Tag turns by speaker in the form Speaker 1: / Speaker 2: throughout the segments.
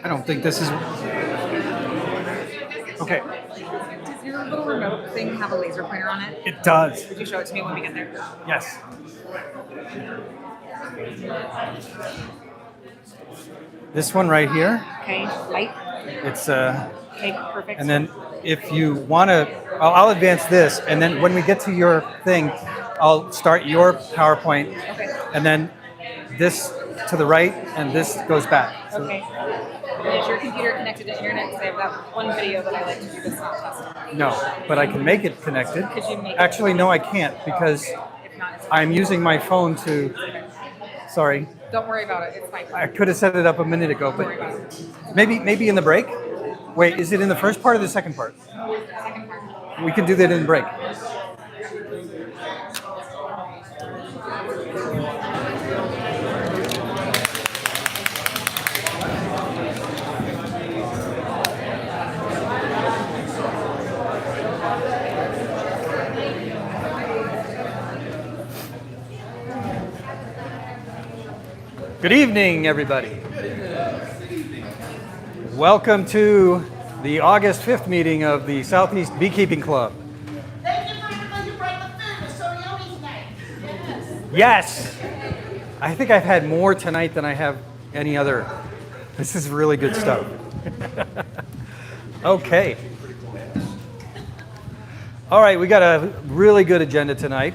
Speaker 1: I don't think this is... Okay.
Speaker 2: Does your little remote thing have a laser pointer on it?
Speaker 1: It does.
Speaker 2: Would you show it to me when we get there?
Speaker 1: Yes. This one right here.
Speaker 2: Okay, light.
Speaker 1: It's
Speaker 2: Okay, perfect.
Speaker 1: and then if you want to, I'll advance this, and then when we get to your thing, I'll start your PowerPoint,
Speaker 2: Okay.
Speaker 1: and then this to the right, and this goes back. So,
Speaker 2: Okay. Is your computer connected to internet? Because I have that one video that I like to do that's not tested.
Speaker 1: no, but I can make it connected.
Speaker 2: Could you make it
Speaker 1: Actually, no, I can't because
Speaker 2: If not, it's
Speaker 1: I'm using my phone to. Sorry,
Speaker 2: Don't worry about it. It's fine.
Speaker 1: I could have set it up a minute ago,
Speaker 2: Don't worry about
Speaker 1: but
Speaker 2: it.
Speaker 1: maybe in the break. Wait, is it in the first part or the second part?
Speaker 2: Second part.
Speaker 1: We can do that in the break. Good evening, everybody. Welcome to the August 5th meeting of the Southeast Beekeeping Club.
Speaker 3: Thank you for everybody who brought the food. It was so yummy tonight.
Speaker 1: Yes! I think I've had more tonight than I have any other. This is really good stuff. Okay. All right, we got a really good agenda tonight.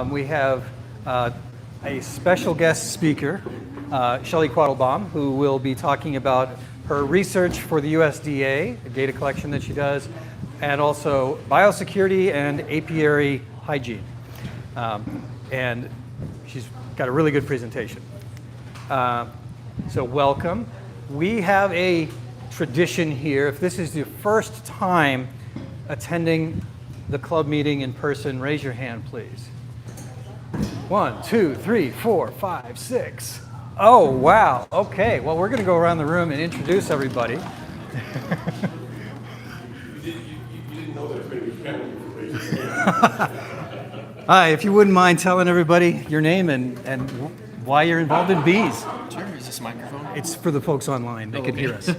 Speaker 1: We have a special guest speaker, Shelley Quattlebaum, who will be talking about her research for the USDA, a data collection that she does, and also biosecurity and apiary hygiene. And she's got a really good presentation. So welcome. We have a tradition here. If this is your first time attending the club meeting in person, raise your hand, please. 1, 2, 3, 4, 5, 6. Oh, wow. Okay. Well, we're going to go around the room and introduce everybody.
Speaker 4: You didn't know that maybe family information.
Speaker 1: Hi, if you wouldn't mind telling everybody your name and why you're involved in bees.
Speaker 5: Sure, is this a microphone?
Speaker 1: It's for the folks online. They can hear us.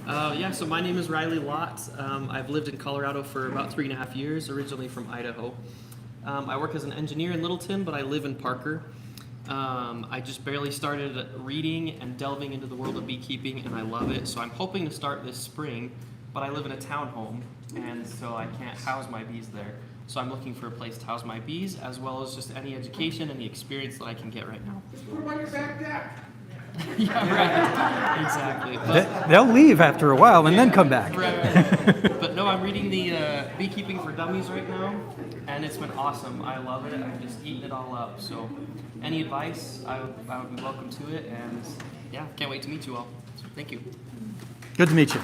Speaker 5: Yeah, so my name is Riley Lott. I've lived in Colorado for about 3.5 years, originally from Idaho. I work as an engineer in Littleton, but I live in Parker. I just barely started reading and delving into the world of beekeeping, and I love it. So I'm hoping to start this spring, but I live in a townhome, and so I can't house my bees there. So I'm looking for a place to house my bees, as well as just any education and the experience that I can get right now.
Speaker 4: Just put them on your back deck.
Speaker 5: Yeah, right. Exactly. But,
Speaker 1: They'll leave after a while and then come back.
Speaker 5: right. But no, I'm reading the Beekeeping for Dummies right now, and it's been awesome. I love it. I'm just eating it all up. So any advice, I would be welcome to it. And yeah, can't wait to meet you all. So thank you.
Speaker 1: Good to meet you.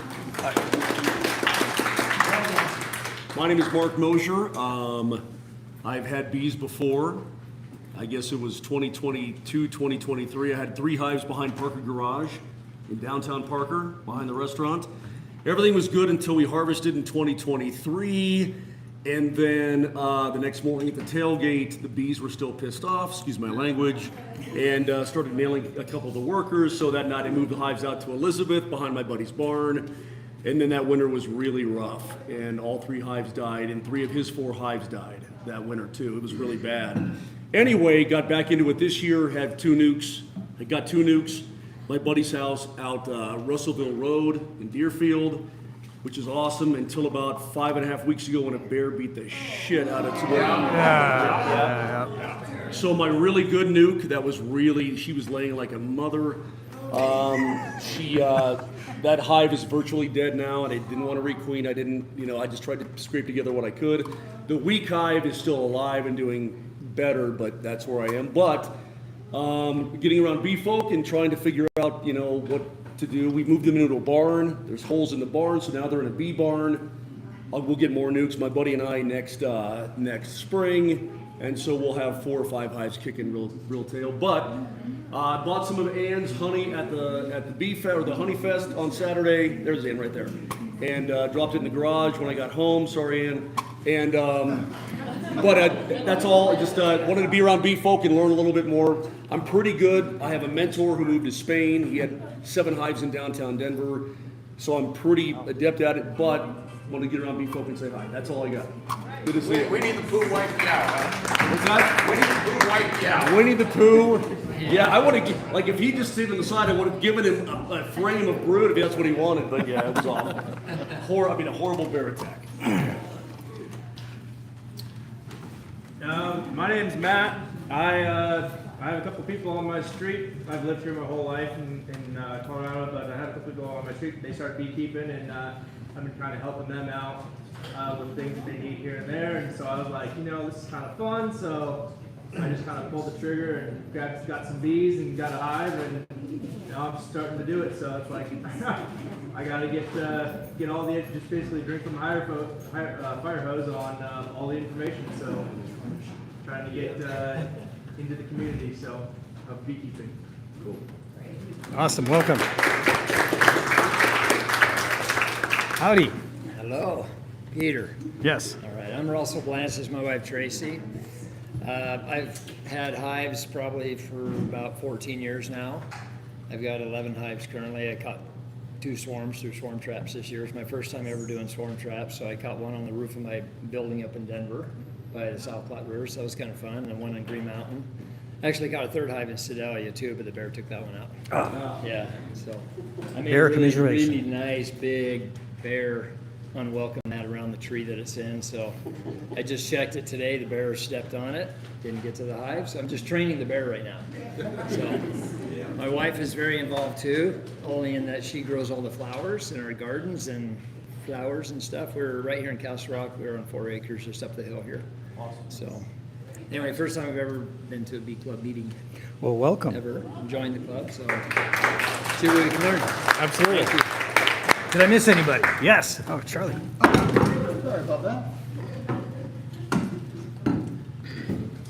Speaker 4: My name is Mark Mosier. I've had bees before. I guess it was 2022, 2023. I had 3 hives behind Parker Garage in downtown Parker, behind the restaurant. Everything was good until we harvested in 2023. And then the next morning at the tailgate, the bees were still pissed off, excuse my language, and started nailing a couple of the workers. So that night I moved the hives out to Elizabeth behind my buddy's barn. And then that winter was really rough, and all 3 hives died, and 3 of his 4 hives died that winter too. It was really bad. Anyway, got back into it this year, had 2 nukes. I got 2 nukes. My buddy's house out Russellville Road in Deerfield, which is awesome, until about 5.5 weeks ago when a bear beat the shit out of 2 of them. So my really good nuke, she was laying like a mother. That hive is virtually dead now, and I didn't want to requeen. I just tried to scrape together what I could. The weak hive is still alive and doing better, but that's where I am. But getting around bee folk and trying to figure out, what to do. We moved them into a barn. There's holes in the barn, so now they're in a bee barn. We'll get more nukes, my buddy and I, next spring. And so we'll have 4 or 5 hives kicking real tail. But I bought some of Ann's honey at the bee fest, or the honey fest on Saturday. There's Ann right there. And dropped it in the garage when I got home. Sorry, Ann. And But that's all. I just wanted to be around bee folk and learn a little bit more. I'm pretty good. I have a mentor who moved to Spain. He had 7 hives in downtown Denver, so I'm pretty adept at it. But want to get around bee folk and say hi. That's all I got. Good to see you.
Speaker 6: We need the Pooh wiped out, huh?
Speaker 4: What's that?
Speaker 6: We need the Pooh wiped out.
Speaker 4: Winnie the Pooh. Yeah, I would have, like, if he just stayed on the side, I would have given him a frame of brood if that's what he wanted. But yeah, it was awful. A horrible bear attack.
Speaker 7: My name's Matt. I have a couple people on my street. I've lived here my whole life in Colorado, but I have a couple people on my street. They start beekeeping, and I've been kind of helping them out with things that they need here and there. And so I was like, this is kind of fun. So I just kind of pulled the trigger and got some bees and got a hive, and now I'm starting to do it. So it's like I got to get all the just basically drink from the fire hose on all the information. So trying to get into the community of beekeeping. Cool.
Speaker 1: Awesome. Welcome. Howdy.
Speaker 8: Hello, Peter.
Speaker 1: Yes.
Speaker 8: All right, I'm Russell Blance. This is my wife Tracy. I've had hives probably for about 14 years now. I've got 11 hives currently. I caught 2 swarms through swarm traps this year. It's my first time ever doing swarm traps, so I caught one on the roof of my building up in Denver by the South Platte River, so that was kind of fun, and one in Green Mountain. Actually got a 3rd hive in Sedalia too, but the bear took that one out. Oh. Yeah, so I made
Speaker 1: Bear
Speaker 8: a really,
Speaker 1: commiseration.
Speaker 8: really nice big bear unwelcome mat around the tree that it's in. So I just checked it today. The bear stepped on it, didn't get to the hive. So I'm just training the bear right now. So my wife is very involved too, only in that she grows all the flowers in our gardens and flowers and stuff. We're right here in Castle Rock. We're on 4 acres just up the hill here. Awesome. So anyway, first time I've ever been to a bee club meeting
Speaker 1: Well, welcome.
Speaker 8: ever. Joined the club, so see what we can learn.
Speaker 1: Absolutely. Did I miss anybody? Yes. Oh, Charlie.
Speaker 9: Sorry about that.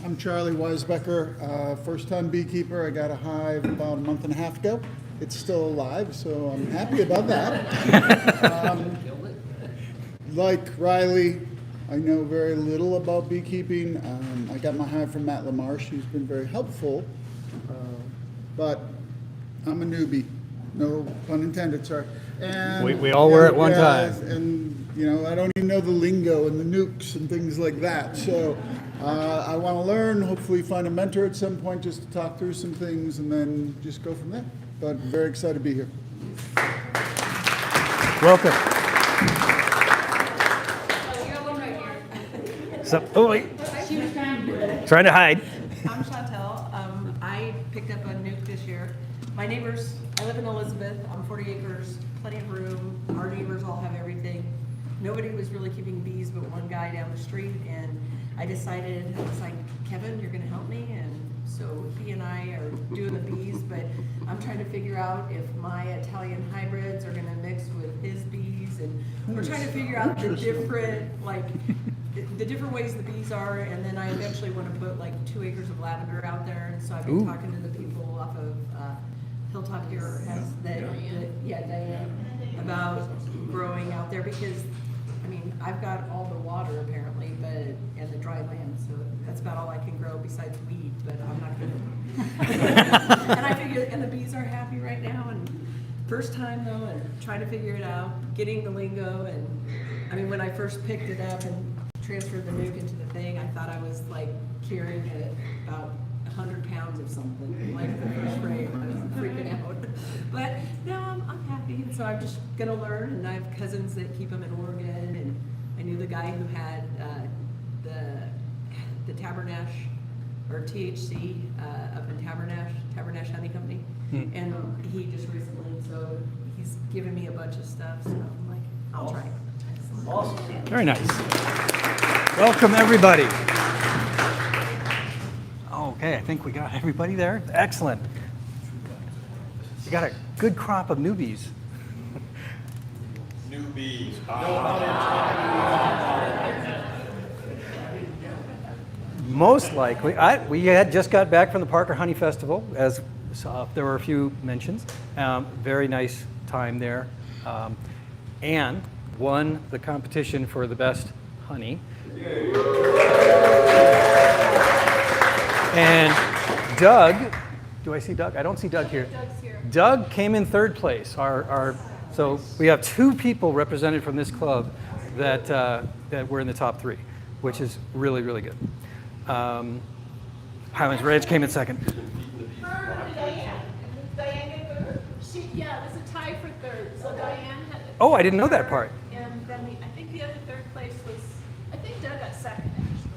Speaker 9: I'm Charlie Weisbecker, first-time beekeeper. I got a hive about a month and a half ago. It's still alive, so I'm happy about that. Like Riley, I know very little about beekeeping. I got my hive from Matt Lamarche. He's been very helpful, but I'm a newbie. No pun intended, sorry. And
Speaker 1: We all were at one
Speaker 9: yeah,
Speaker 1: time.
Speaker 9: And I don't even know the lingo and the nukes and things like that. So I want to learn, hopefully find a mentor at some point just to talk through some things and then just go from there. But I'm very excited to be here.
Speaker 1: Welcome.
Speaker 2: Oh, you got one right here.
Speaker 1: Oh, wait. Trying to hide.
Speaker 10: I'm Chantel. I picked up a nuke this year. My neighbors, I live in Elizabeth. I'm 40 acres, plenty of room. Our neighbors all have everything. Nobody was really keeping bees but one guy down the street, and I decided, I was like, Kevin, you're gonna help me? And so he and I are doing the bees, but I'm trying to figure out if my Italian hybrids are gonna mix with his bees, and we're trying to figure out the different, the different ways the bees are, and then I eventually want to put like 2 acres of lavender out there, and so I've been talking to the people off of Hilltop here, Diane, about growing out there, because I mean, I've got all the water apparently, and the dry land, so that's about all I can grow besides weed, but I'm not gonna. And I figure, and the bees are happy right now, and first time though, and trying to figure it out, getting the lingo, and I mean, when I first picked it up and transferred the nuke into the thing, I thought I was like carrying about 100 pounds of something, like the first frame. I was freaking out. But now I'm happy, and so I'm just gonna learn, and I have cousins that keep them in Oregon, and I knew the guy who had the Tabernash, or THC, up in Tabernash Honey Company, and he just recently, so he's given me a bunch of stuff, so I'm like, I'll try.
Speaker 1: Awesome. Very nice. Welcome, everybody. Okay, I think we got everybody there. Excellent. You got a good crop of newbies.
Speaker 6: Newbies.
Speaker 1: Most likely, we had just got back from the Parker Honey Festival, as there were a few mentions. Very nice time there, and won the competition for the best honey. And Doug, do I see Doug? I don't see Doug here.
Speaker 2: Doug's here.
Speaker 1: Doug came in third place. So we have 2 people represented from this club that were in the top 3, which is really, really good. Highlands Ranch came in second.
Speaker 3: Yeah, it was a tie for third, so Diane had.
Speaker 1: Oh, I didn't know that part.
Speaker 3: And then I think the other third place was, I think Doug got second, actually.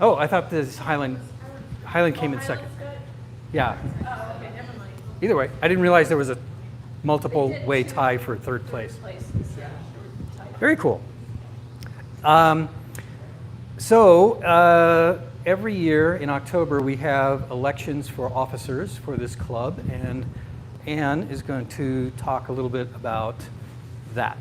Speaker 1: Oh, I thought this Highland came in second. Yeah.
Speaker 3: Oh, okay, never mind.
Speaker 1: Either way, I didn't realize there was a multiple way tie for third place.
Speaker 3: Places, yeah.
Speaker 1: Very cool. Every year in October we have elections for officers for this club, and Anne is going to talk a little bit about that.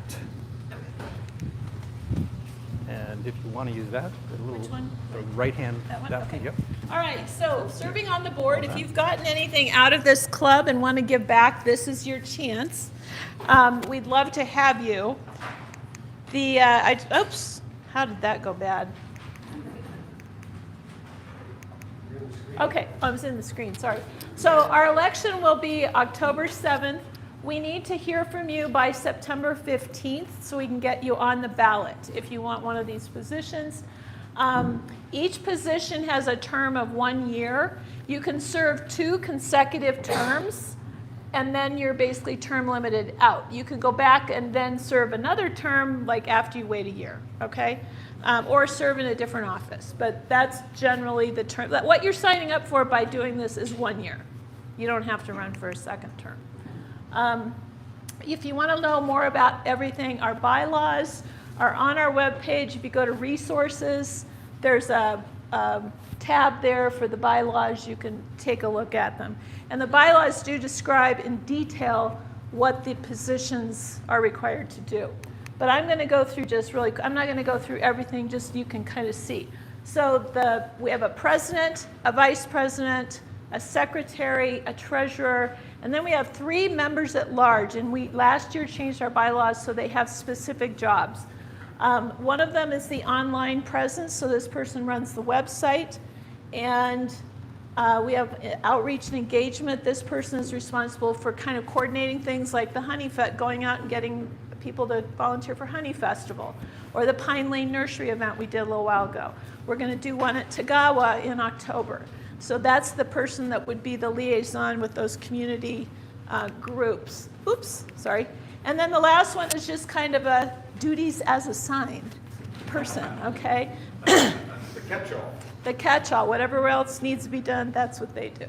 Speaker 1: And if you want to use that,
Speaker 3: Which one?
Speaker 1: the right hand.
Speaker 3: That one? Okay.
Speaker 1: Yep.
Speaker 3: All right, so serving on the board, if you've gotten anything out of this club and want to give back, this is your chance. We'd love to have you. Oops, how did that go bad? Okay, I was in the screen, sorry. So our election will be October 7th. We need to hear from you by September 15th so we can get you on the ballot if you want one of these positions. Each position has a term of 1 year. You can serve 2 consecutive terms, and then you're basically term limited out. You can go back and then serve another term like after you wait a year, okay? Or serve in a different office. But that's generally the term. What you're signing up for by doing this is 1 year. You don't have to run for a second term. If you want to know more about everything, our bylaws are on our webpage. If you go to resources, there's a tab there for the bylaws. You can take a look at them. And the bylaws do describe in detail what the positions are required to do. But I'm going to go through I'm not going to go through everything, just you can kind of see. So we have a president, a vice president, a secretary, a treasurer, and then we have 3 members at large. And we last year changed our bylaws so they have specific jobs. One of them is the online presence, so this person runs the website. And we have outreach and engagement. This person is responsible for kind of coordinating things like the Honey Fest, going out and getting people to volunteer for Honey Festival, or the Pine Lane Nursery event we did a little while ago. We're going to do one at Tagawa in October. So that's the person that would be the liaison with those community groups. Oops, sorry. And then the last one is just kind of a duties as assigned person, okay?
Speaker 6: The catch-all.
Speaker 3: The catch-all, whatever else needs to be done, that's what they do.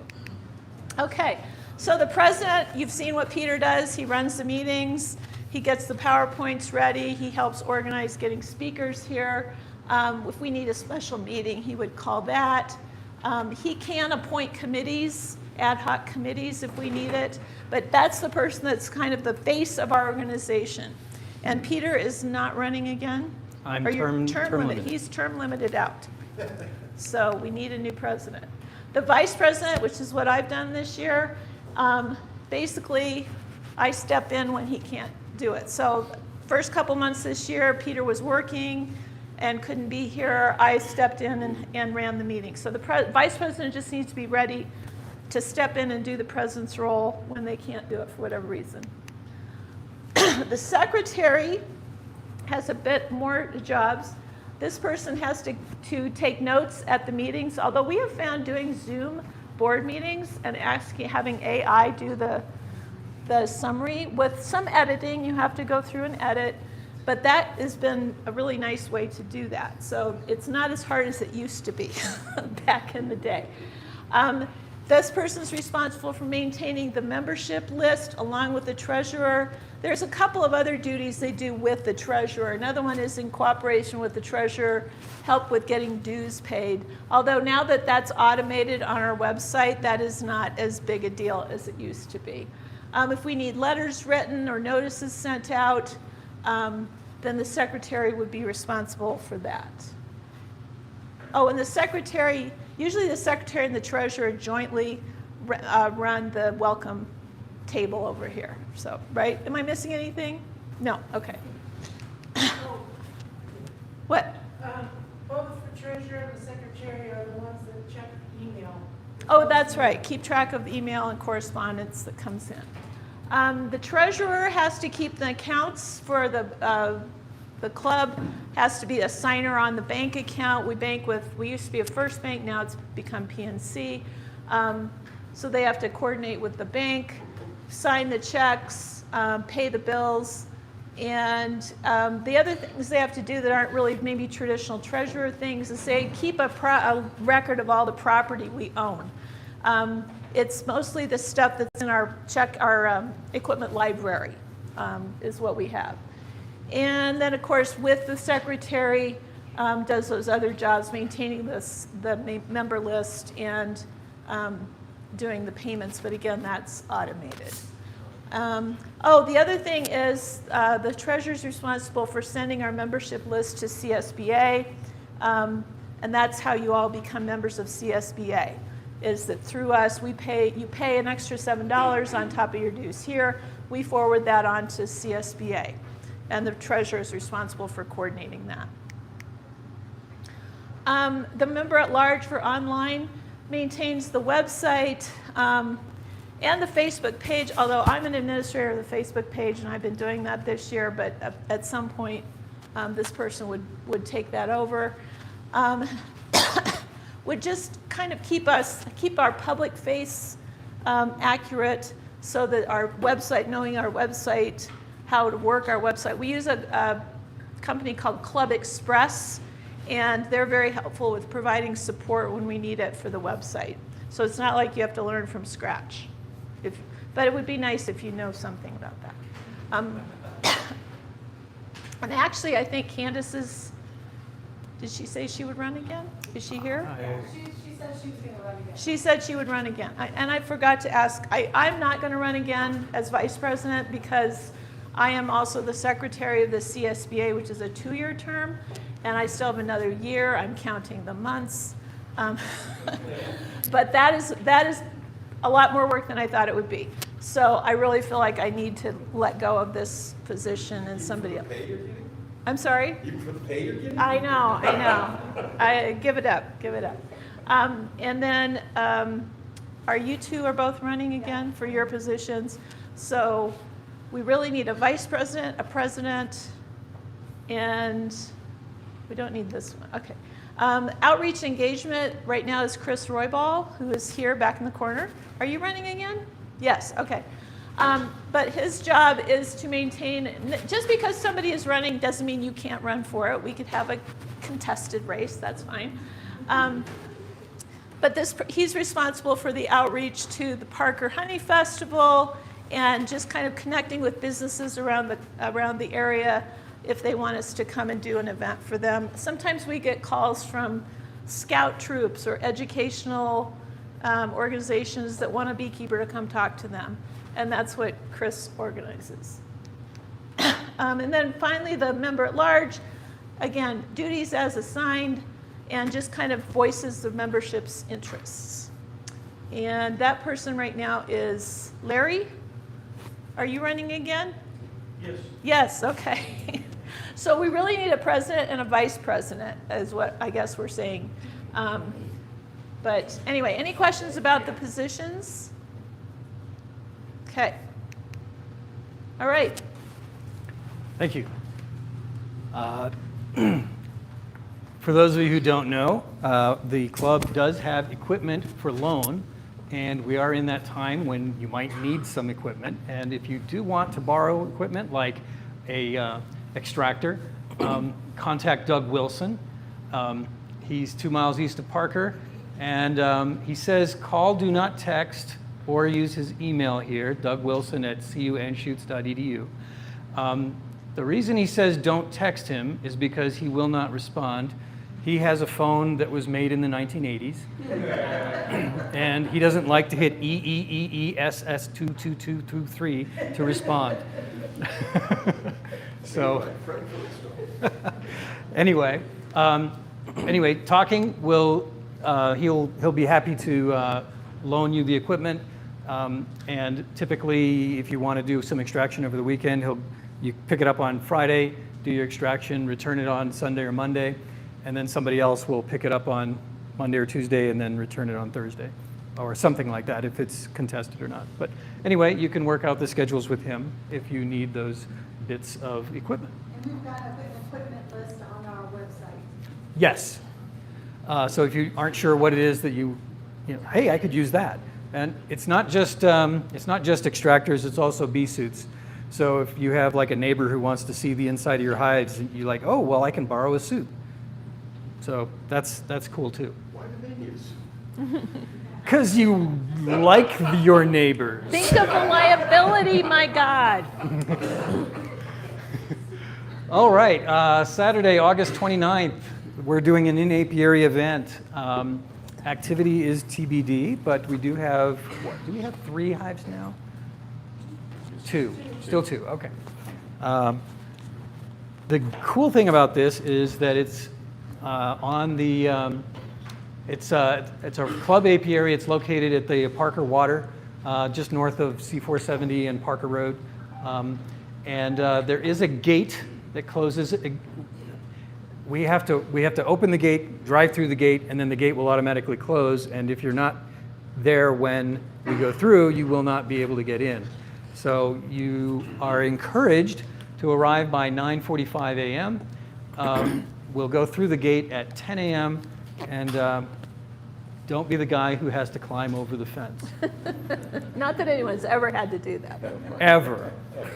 Speaker 3: Okay, so the president, you've seen what Peter does. He runs the meetings. He gets the PowerPoints ready. He helps organize getting speakers here. If we need a special meeting, he would call that. He can appoint committees, ad hoc committees if we need it, but that's the person that's kind of the face of our organization. And Peter is not running again?
Speaker 1: I'm
Speaker 3: Or you're
Speaker 1: term limited.
Speaker 3: He's term limited out. So we need a new president. The vice president, which is what I've done this year, basically I step in when he can't do it. So first couple months this year, Peter was working and couldn't be here. I stepped in and ran the meeting. So the vice president just needs to be ready to step in and do the president's role when they can't do it for whatever reason. The secretary has a bit more jobs. This person has to take notes at the meetings, although we have found doing Zoom board meetings and having AI do the summary. With some editing, you have to go through and edit, but that has been a really nice way to do that. So it's not as hard as it used to be back in the day. This person's responsible for maintaining the membership list along with the treasurer. There's a couple of other duties they do with the treasurer. Another one is in cooperation with the treasurer, help with getting dues paid. Although now that that's automated on our website, that is not as big a deal as it used to be. If we need letters written or notices sent out, then the secretary would be responsible for that. Oh, and the secretary, usually the secretary and the treasurer jointly run the welcome table over here. So, right? Am I missing anything? No, okay. What?
Speaker 10: Both the treasurer and the secretary are the ones that check email.
Speaker 3: Oh, that's right. Keep track of the email and correspondence that comes in. The treasurer has to keep the accounts for the club, has to be a signer on the bank account. We used to be a First Bank, now it's become PNC. So they have to coordinate with the bank, sign the checks, pay the bills. And the other things they have to do that aren't really maybe traditional treasurer things is they keep a record of all the property we own. It's mostly the stuff that's in our equipment library is what we have. And then, of course, with the secretary, does those other jobs, maintaining the member list and doing the payments. But again, that's automated. The other thing is the treasurer's responsible for sending our membership list to CSBA. And that's how you all become members of CSBA, is that through us, you pay an extra $7 on top of your dues here. We forward that on to CSBA. And the treasurer is responsible for coordinating that. The member at large for online maintains the website and the Facebook page, although I'm an administrator of the Facebook page and I've been doing that this year, but at some point this person would take that over. Would just kind of keep our public face accurate so that our website, knowing our website, how to work our website. We use a company called Club Express, and they're very helpful with providing support when we need it for the website. So it's not like you have to learn from scratch. But it would be nice if you know something about that. And actually, I think Candace's, did she say she would run again? Is she here?
Speaker 2: She said she was going to run again.
Speaker 3: She said she would run again. And I forgot to ask, I'm not going to run again as vice president because I am also the secretary of the CSBA, which is a 2-year term, and I still have another year. I'm counting the months. But that is a lot more work than I thought it would be. So I really feel like I need to let go of this position and somebody else. I'm sorry?
Speaker 6: Even for the pay you're getting?
Speaker 3: I know. I give it up. And then you two are both running again for your positions. So we really need a vice president, a president, and we don't need this one. Okay. Outreach engagement right now is Chris Roybal, who is here back in the corner. Are you running again? Yes, okay. But his job is to maintain, just because somebody is running doesn't mean you can't run for it. We could have a contested race, that's fine. But he's responsible for the outreach to the Parker Honey Festival and just kind of connecting with businesses around the area if they want us to come and do an event for them. Sometimes we get calls from scout troops or educational organizations that want a beekeeper to come talk to them. And that's what Chris organizes. And then finally, the member at large, again, duties as assigned, and just kind of voices the membership's interests. And that person right now is Larry. Are you running again?
Speaker 7: Yes.
Speaker 3: Yes, okay. So we really need a president and a vice president, is what I guess we're saying. But anyway, any questions about the positions? Okay. All right.
Speaker 1: Thank you. For those of you who don't know, the club does have equipment for loan, and we are in that time when you might need some equipment. And if you do want to borrow equipment like a extractor, contact Doug Wilson. He's 2 miles east of Parker, and he says call, do not text, or use his email here, dougwilson@cuanschutz.edu. The reason he says don't text him is because he will not respond. He has a phone that was made in the 1980s, and he doesn't like to hit EEEESS22223 to respond. So, anyway, talking will he'll be happy to loan you the equipment, and typically, if you want to do some extraction over the weekend, you pick it up on Friday, do your extraction, return it on Sunday or Monday, and then somebody else will pick it up on Monday or Tuesday and then return it on Thursday. or something like that if it's contested or not. But anyway, you can work out the schedules with him if you need those bits of equipment.
Speaker 11: And we've got an equipment list on our website.
Speaker 1: Yes. So if you aren't sure what it is that you know, hey, I could use that. And it's not just extractors, it's also bee suits. So if you have like a neighbor who wants to see the inside of your hives, you're like, oh, well, I can borrow a suit. So that's cool too.
Speaker 4: Why do they use?
Speaker 1: Because you like your neighbors.
Speaker 3: Think of the liability, my God.
Speaker 1: All right, Saturday, August 29th, we're doing an in-apiary event. Activity is TBD, but we do have, do we have 3 hives now? 2, still 2, okay. The cool thing about this is that it's on the, it's a club apiary. It's located at the Parker Water, just north of C470 and Parker Road. And there is a gate that closes. We have to open the gate, drive through the gate, and then the gate will automatically close. And if you're not there when we go through, you will not be able to get in. So you are encouraged to arrive by 9:45 a.m. We'll go through the gate at 10 a.m. and don't be the guy who has to climb over the fence.
Speaker 3: Not that anyone's ever had to do that before.
Speaker 1: Ever.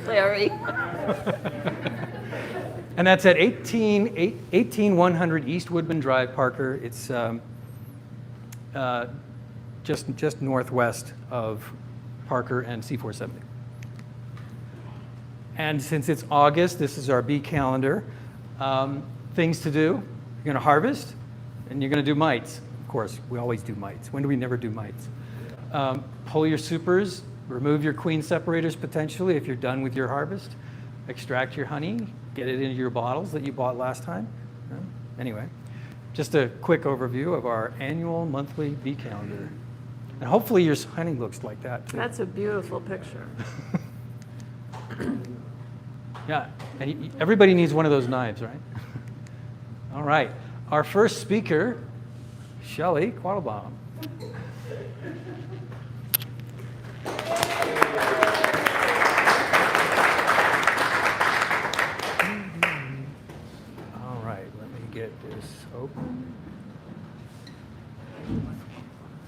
Speaker 3: Larry.
Speaker 1: And that's at 18100 East Woodman Drive, Parker. It's just northwest of Parker and C470. And since it's August, this is our bee calendar. Things to do: you're going to harvest, and you're going to do mites. Of course, we always do mites. When do we never do mites? Pull your supers, remove your queen separators potentially if you're done with your harvest. Extract your honey, get it into your bottles that you bought last time. Anyway, just a quick overview of our annual monthly bee calendar. And hopefully your honey looks like that too.
Speaker 3: That's a beautiful picture.
Speaker 1: Yeah, and everybody needs one of those knives, right? All right, our first speaker, Shelley Quattlebaum. All right, let me get this open.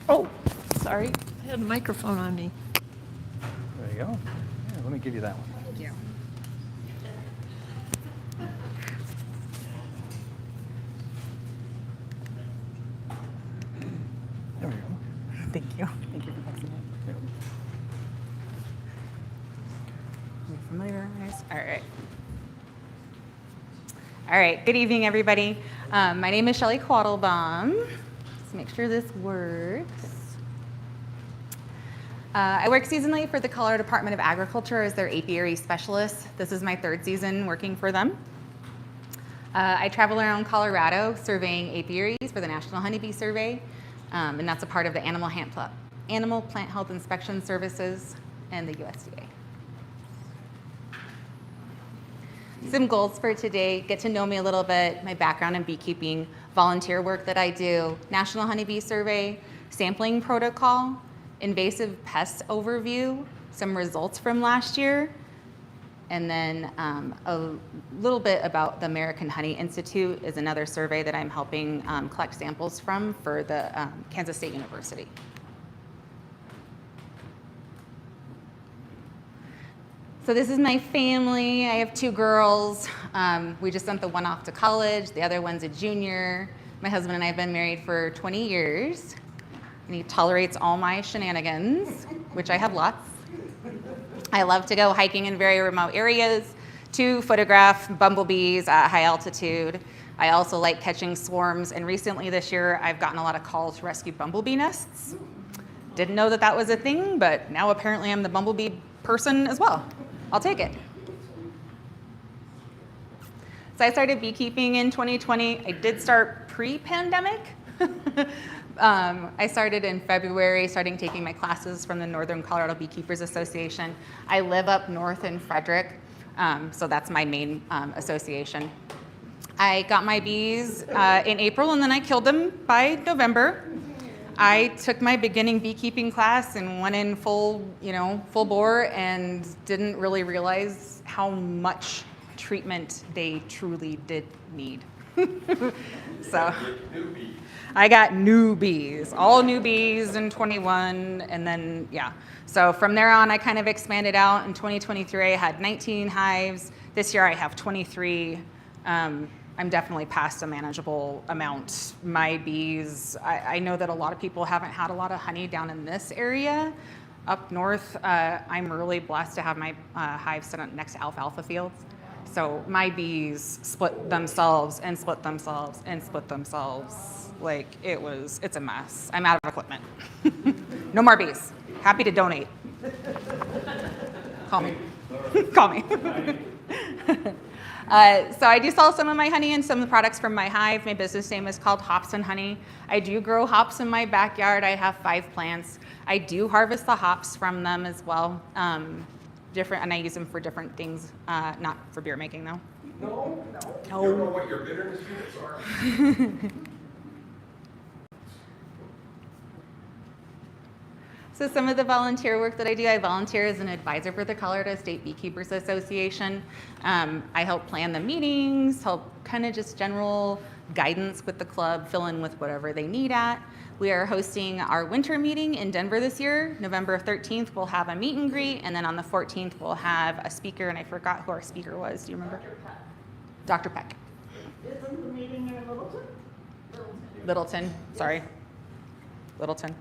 Speaker 3: Oh, sorry. I had a microphone on me.
Speaker 1: There you go. Yeah, let me give you that one.
Speaker 2: Thank you.
Speaker 1: There we go.
Speaker 2: Thank you. Thank you for passing it.
Speaker 1: Yeah.
Speaker 2: You familiarized? All right. All right. Good evening, everybody. My name is Shelley Quattlebaum. Let's make sure this works. I work seasonally for the Colorado Department of Agriculture as their apiary specialist. This is my 3rd season working for them. I travel around Colorado surveying apiaries for the National Honeybee Survey, and that's a part of the Animal Plant Health Inspection Services and the USDA. Some goals for today: get to know me a little bit, my background in beekeeping, volunteer work that I do, National Honeybee Survey, sampling protocol, invasive pests overview, some results from last year, and then a little bit about the American Honey Institute is another survey that I'm helping collect samples from for the Kansas State University. So this is my family. I have 2 girls. We just sent the one off to college. The other one's a junior. My husband and I have been married for 20 years. And he tolerates all my shenanigans, which I have lots. I love to go hiking in very remote areas to photograph bumblebees at high altitude. I also like catching swarms, and recently this year I've gotten a lot of calls to rescue bumblebee nests. Didn't know that that was a thing, but now apparently I'm the bumblebee person as well. I'll take it. So I started beekeeping in 2020. I did start pre-pandemic. I started in February, starting taking my classes from the Northern Colorado Beekeepers Association. I live up north in Frederick, so that's my main association. I got my bees in April, and then I killed them by November. I took my beginning beekeeping class and went in full bore and didn't really realize how much treatment they truly did need. So I got new bees, all new bees in 21, and then, yeah. So from there on, I kind of expanded out. In 2023, I had 19 hives. This year, I have 23. I'm definitely past a manageable amount. My bees, I know that a lot of people haven't had a lot of honey down in this area. Up north, I'm really blessed to have my hives set up next to alfalfa fields. So my bees split themselves and split themselves and split themselves. Like it's a mess. I'm out of equipment. No more bees. Happy to donate. Call me. Call me. So I do sell some of my honey and some of the products from my hive. My business name is called Hops and Honey. I do grow hops in my backyard. I have 5 plants. I do harvest the hops from them as well. And I use them for different things, not for beer making though.
Speaker 6: No. You don't know what your bitterness units are.
Speaker 2: So some of the volunteer work that I do, I volunteer as an advisor for the Colorado State Beekeepers Association. I help plan the meetings, help kind of just general guidance with the club, fill in with whatever they need at. We are hosting our winter meeting in Denver this year. November 13th, we'll have a meet and greet, and then on the 14th, we'll have a speaker, and I forgot who our speaker was. Do you remember? Dr. Peck.
Speaker 11: Isn't the meeting in Littleton?
Speaker 2: Littleton, sorry. Littleton.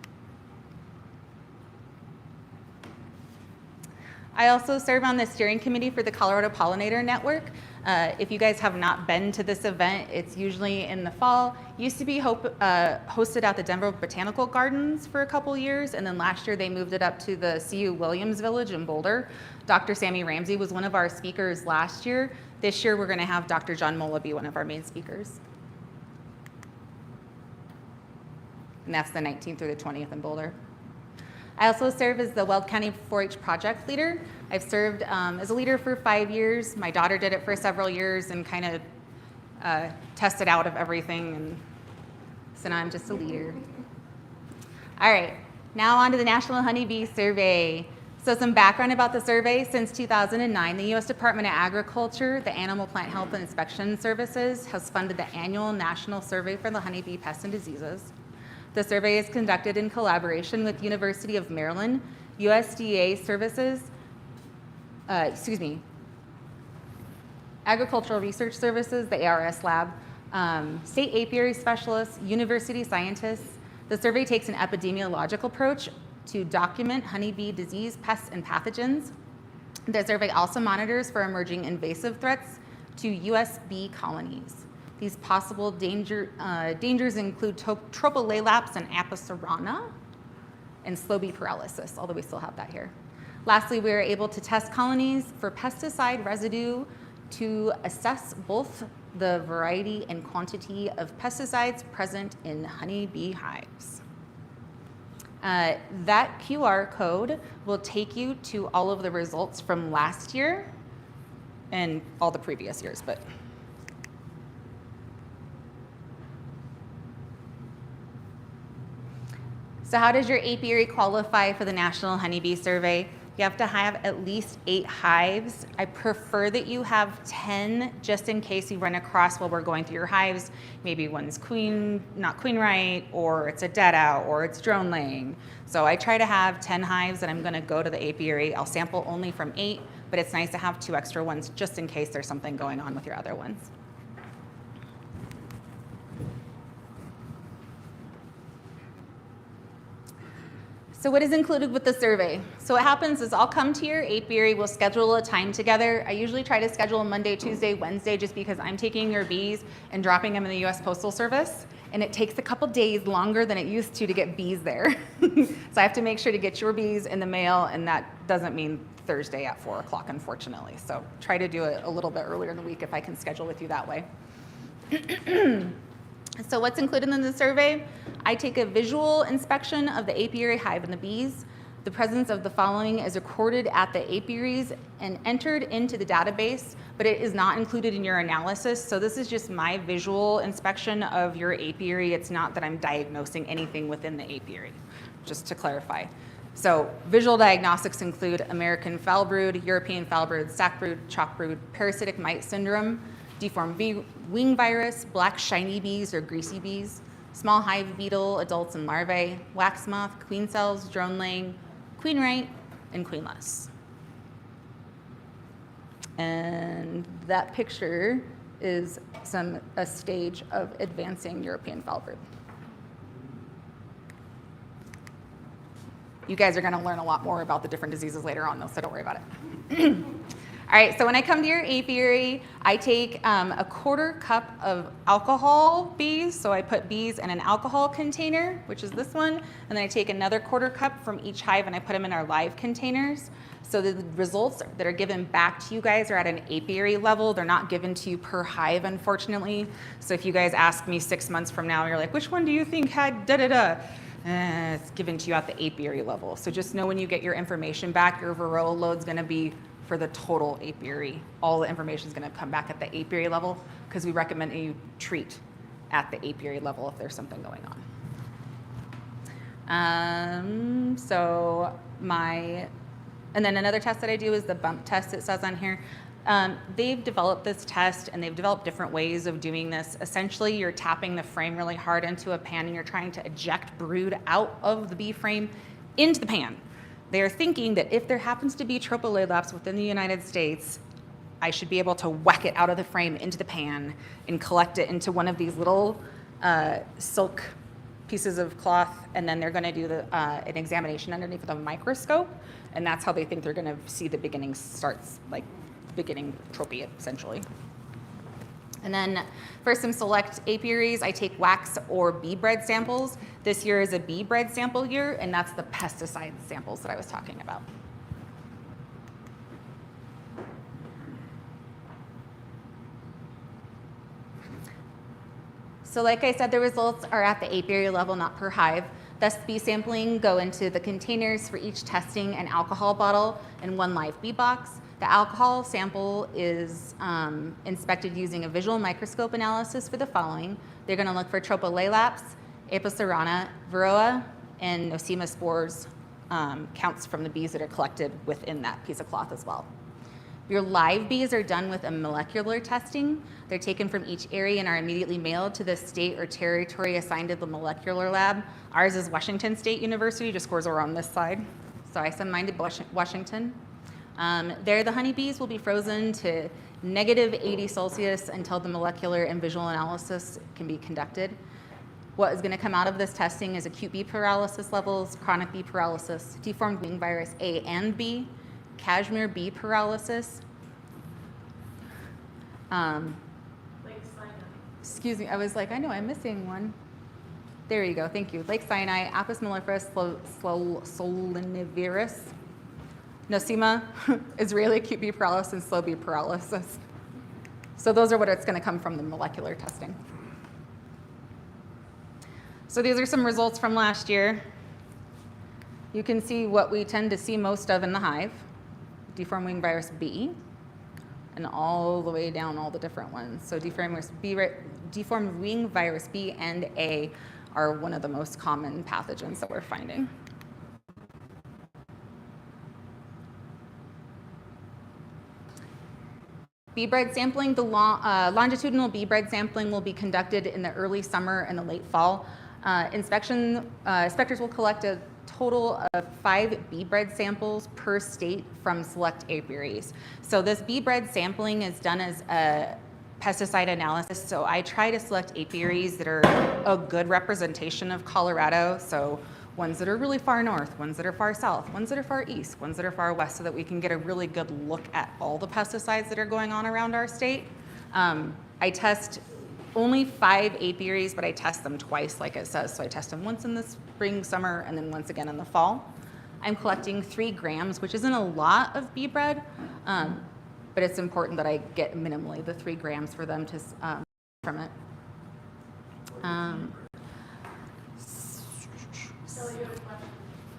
Speaker 2: I also serve on the steering committee for the Colorado Pollinator Network. If you guys have not been to this event, it's usually in the fall. Used to be hosted at the Denver Botanical Gardens for a couple years, and then last year they moved it up to the CU Williams Village in Boulder. Dr. Sammy Ramsey was one of our speakers last year. This year we're going to have Dr. John Mola be one of our main speakers. And that's the 19th through the 20th in Boulder. I also serve as the Weld County 4-H project leader. I've served as a leader for 5 years. My daughter did it for several years and kind of tested out of everything, and so now I'm just a leader. All right, now on to the National Honeybee Survey. So some background about the survey. Since 2009, the U.S. Department of Agriculture, the Animal Plant Health and Inspection Services, has funded the annual national survey for the honeybee pests and diseases. The survey is conducted in collaboration with University of Maryland, USDA Services, Agricultural Research Services, the ARS lab, state apiary specialists, university scientists. The survey takes an epidemiological approach to document honeybee disease, pests, and pathogens. The survey also monitors for emerging invasive threats to U.S. bee colonies. These possible dangers include tropolalaps and apis and slow bee paralysis, although we still have that here. Lastly, we are able to test colonies for pesticide residue to assess both the variety and quantity of pesticides present in honeybee hives. That QR code will take you to all of the results from last year and all the previous years, but so how does your apiary qualify for the National Honeybee Survey? You have to have at least 8 hives. I prefer that you have 10 just in case you run across while we're going through your hives. Maybe one's not queen right, or it's a dead out, or it's drone laying. So I try to have 10 hives and I'm gonna go to the apiary. I'll sample only from 8, but it's nice to have 2 extra ones just in case there's something going on with your other ones. So what is included with the survey? So what happens is I'll come to your apiary, we'll schedule a time together. I usually try to schedule Monday, Tuesday, Wednesday, just because I'm taking your bees and dropping them in the US Postal Service. And it takes a couple days longer than it used to get bees there. So I have to make sure to get your bees in the mail, and that doesn't mean Thursday at 4 o'clock, unfortunately. So try to do it a little bit earlier in the week if I can schedule with you that way. So what's included in the survey? I take a visual inspection of the apiary hive and the bees. The presence of the following is recorded at the apiaries and entered into the database, but it is not included in your analysis. So this is just my visual inspection of your apiary. It's not that I'm diagnosing anything within the apiary, just to clarify. So visual diagnostics include American foul brood, European foul brood, sac brood, chalk brood, parasitic mite syndrome, deformed wing virus, black shiny bees or greasy bees, small hive beetle, adults and larvae, wax moth, queen cells, drone laying, queen right, and queenless. And that picture is a stage of advancing European foul brood. You guys are going to learn a lot more about the different diseases later on, though, so don't worry about it. All right, so when I come to your apiary, I take a quarter cup of alcohol bees. So I put bees in an alcohol container, which is this one, and then I take another quarter cup from each hive and I put them in our live containers. So the results that are given back to you guys are at an apiary level. They're not given to you per hive, unfortunately. So if you guys ask me 6 months from now, you're like, which one do you think had da-da-da? It's given to you at the apiary level. So just know when you get your information back, your varroa load's gonna be for the total apiary. All the information is going to come back at the apiary level because we recommend you treat at the apiary level if there's something going on. And then another test that I do is the bump test, it says on here. They've developed this test and they've developed different ways of doing this. Essentially, you're tapping the frame really hard into a pan and you're trying to eject brood out of the bee frame into the pan. They are thinking that if there happens to be tropolaelaps within the United States, I should be able to whack it out of the frame into the pan and collect it into one of these little silk pieces of cloth, and then they're going to do an examination underneath with a microscope, and that's how they think they're going to see the beginning starts, like beginning tropy, essentially. And then for some select apiaries, I take wax or bee bread samples. This year is a bee bread sample year, and that's the pesticide samples that I was talking about. So like I said, the results are at the apiary level, not per hive. Thus, bee sampling go into the containers for each testing an alcohol bottle and one live bee box. The alcohol sample is inspected using a visual microscope analysis for the following. They're going to look for tropolaelaps, Apocyrana, varroa, and Nosema spores counts from the bees that are collected within that piece of cloth as well. Your live bees are done with a molecular testing. They're taken from each area and are immediately mailed to the state or territory assigned to the molecular lab. Ours is Washington State University, just scores over on this side. So I send mine to Washington. There, the honeybees will be frozen to -80 Celsius until the molecular and visual analysis can be conducted. What is going to come out of this testing is acute bee paralysis levels, chronic bee paralysis, deformed wing virus A and B, cashmere bee paralysis. Excuse me, I was like, I know I'm missing one. There you go, thank you. Lake Sinai, Apis mellifera solinivirus, Nosema, Israeli acute bee paralysis, and slow bee paralysis. So those are what it's going to come from the molecular testing. So these are some results from last year. You can see what we tend to see most of in the hive, deformed wing virus B, and all the way down all the different ones. So deformed wing virus B and A are one of the most common pathogens that we're finding. Bee bread sampling, the longitudinal bee bread sampling will be conducted in the early summer and the late fall. Inspectors will collect a total of 5 bee bread samples per state from select apiaries. So this bee bread sampling is done as a pesticide analysis. So I try to select apiaries that are a good representation of Colorado. So ones that are really far north, ones that are far south, ones that are far east, ones that are far west, so that we can get a really good look at all the pesticides that are going on around our state. I test only 5 apiaries, but I test them twice, like it says. So I test them once in the spring, summer, and then once again in the fall. I'm collecting 3 grams, which isn't a lot of bee bread, but it's important that I get minimally the 3 grams for them to from it.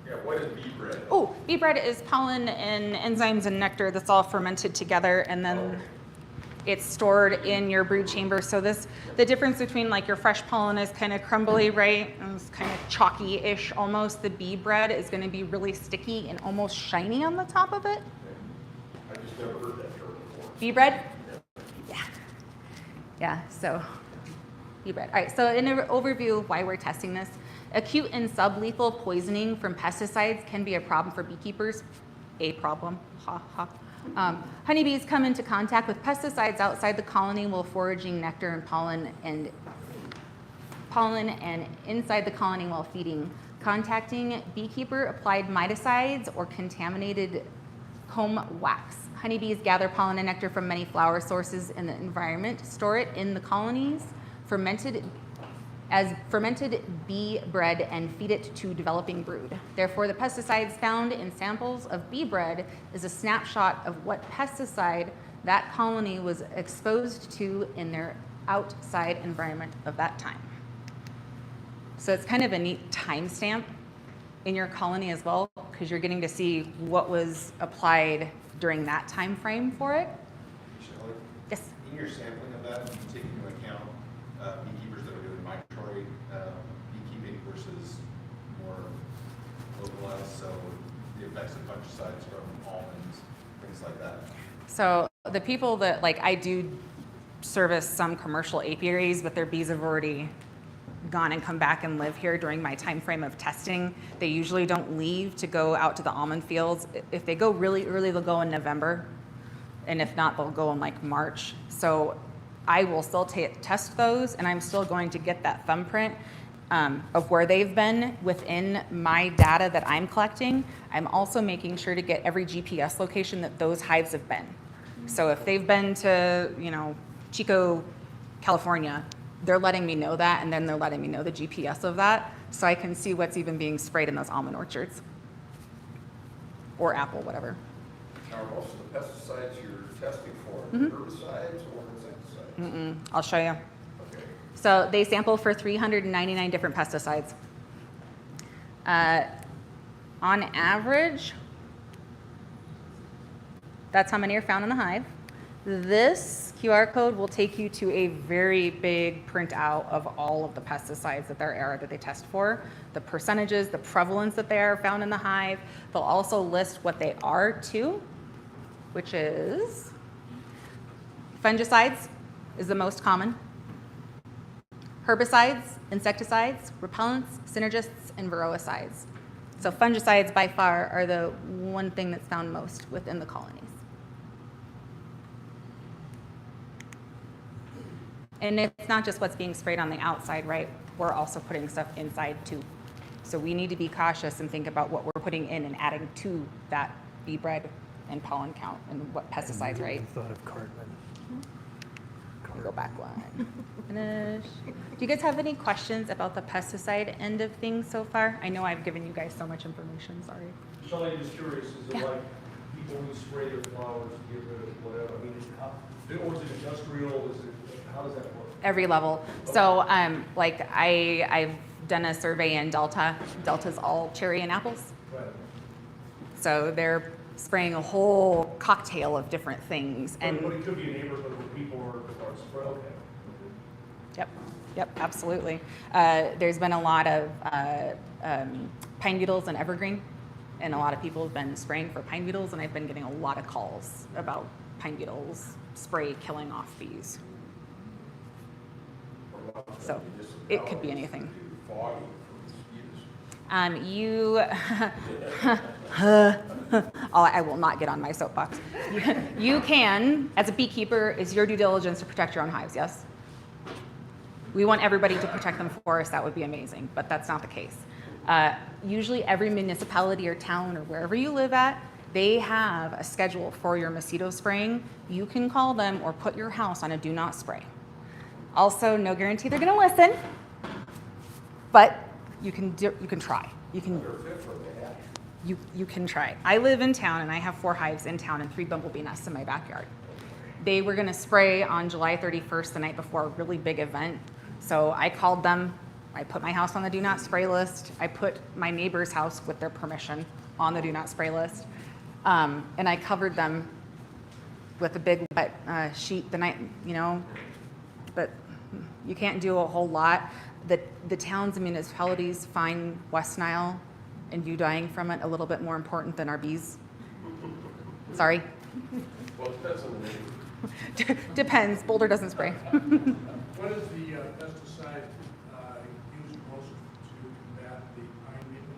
Speaker 6: Yeah, what is bee bread?
Speaker 2: Oh, bee bread is pollen and enzymes and nectar that's all fermented together, and then it's stored in your brood chamber. So the difference between like your fresh pollen is kind of crumbly, right? And it's kind of chalky-ish almost. The bee bread is going to be really sticky and almost shiny on the top of it.
Speaker 6: I just never heard that term before.
Speaker 2: Bee bread? Yeah. Yeah, so bee bread. All right, so in an overview of why we're testing this, acute and sublethal poisoning from pesticides can be a problem for beekeepers. A problem, ha ha. Honeybees come into contact with pesticides outside the colony while foraging nectar and pollen and inside the colony while feeding. Contacting beekeeper applied miticides or contaminated comb wax. Honeybees gather pollen and nectar from many flower sources in the environment, store it in the colonies, fermented bee bread, and feed it to developing brood. Therefore, the pesticides found in samples of bee bread is a snapshot of what pesticide that colony was exposed to in their outside environment of that time. So it's kind of a neat timestamp in your colony as well, because you're getting to see what was applied during that time frame for it.
Speaker 6: Shelley,
Speaker 2: Yes.
Speaker 6: in your sampling of that, you take into account beekeepers that are doing migratory beekeeping versus more localized, so the effects of fungicides from almonds, things like that.
Speaker 2: So the people that, like, I do service some commercial apiaries, but their bees have already gone and come back and live here during my time frame of testing. They usually don't leave to go out to the almond fields. If they go really early, they'll go in November, and if not, they'll go in like March. So I will still test those, and I'm still going to get that thumbprint of where they've been within my data that I'm collecting. I'm also making sure to get every GPS location that those hives have been. So if they've been to, Chico, California, they're letting me know that, and then they're letting me know the GPS of that, so I can see what's even being sprayed in those almond orchards. Or apple, whatever.
Speaker 6: Now, are most of the pesticides you're testing for herbicides or insecticides?
Speaker 2: I'll show you.
Speaker 6: Okay.
Speaker 2: So they sample for 399 different pesticides. On average, that's how many are found in the hive. This QR code will take you to a very big printout of all of the pesticides that they test for, the percentages, the prevalence that they are found in the hive. They'll also list what they are too, which is fungicides is the most common, herbicides, insecticides, repellents, synergists, and viroicides. So fungicides by far are the one thing that's found most within the colonies. And it's not just what's being sprayed on the outside, right? We're also putting stuff inside too. So we need to be cautious and think about what we're putting in and adding to that bee bread and pollen count and what pesticides, right?
Speaker 1: I thought of Cartman.
Speaker 2: Go back one. Finish. Do you guys have any questions about the pesticide end of things so far? I know I've given you guys so much information, sorry.
Speaker 12: Shelley, I'm just curious, is it like people who spray their flowers to get rid of whatever? I mean, or is it industrial? How does that work?
Speaker 2: Every level. So like I've done a survey in Delta. Delta's all cherry and apples.
Speaker 12: Right.
Speaker 2: So they're spraying a whole cocktail of different things.
Speaker 12: But it could be a neighborhood where people are spraying. Okay.
Speaker 2: Yep, absolutely. There's been a lot of pine beetles and evergreen, and a lot of people have been spraying for pine beetles, and I've been getting a lot of calls about pine beetles spray killing off bees. So it could be anything. I will not get on my soapbox. You can, as a beekeeper, it's your due diligence to protect your own hives, yes? We want everybody to protect them for us, that would be amazing, but that's not the case. Usually every municipality or town or wherever you live at, they have a schedule for your mosquito spraying. You can call them or put your house on a do not spray. Also, no guarantee they're gonna listen, but you can try. You can try. I live in town and I have 4 hives in town and 3 bumblebee nests in my backyard. They were gonna spray on July 31st, the night before a really big event. So I called them I put my house on the do not spray list. I put my neighbor's house with their permission on the do not spray list. And I covered them with a big wet sheet the night, but you can't do a whole lot. The towns and municipalities find West Nile and you dying from it a little bit more important than our bees. Sorry.
Speaker 12: Well, it depends on the name.
Speaker 2: Depends. Boulder doesn't spray.
Speaker 12: What is the pesticide used most to combat the pine beetle?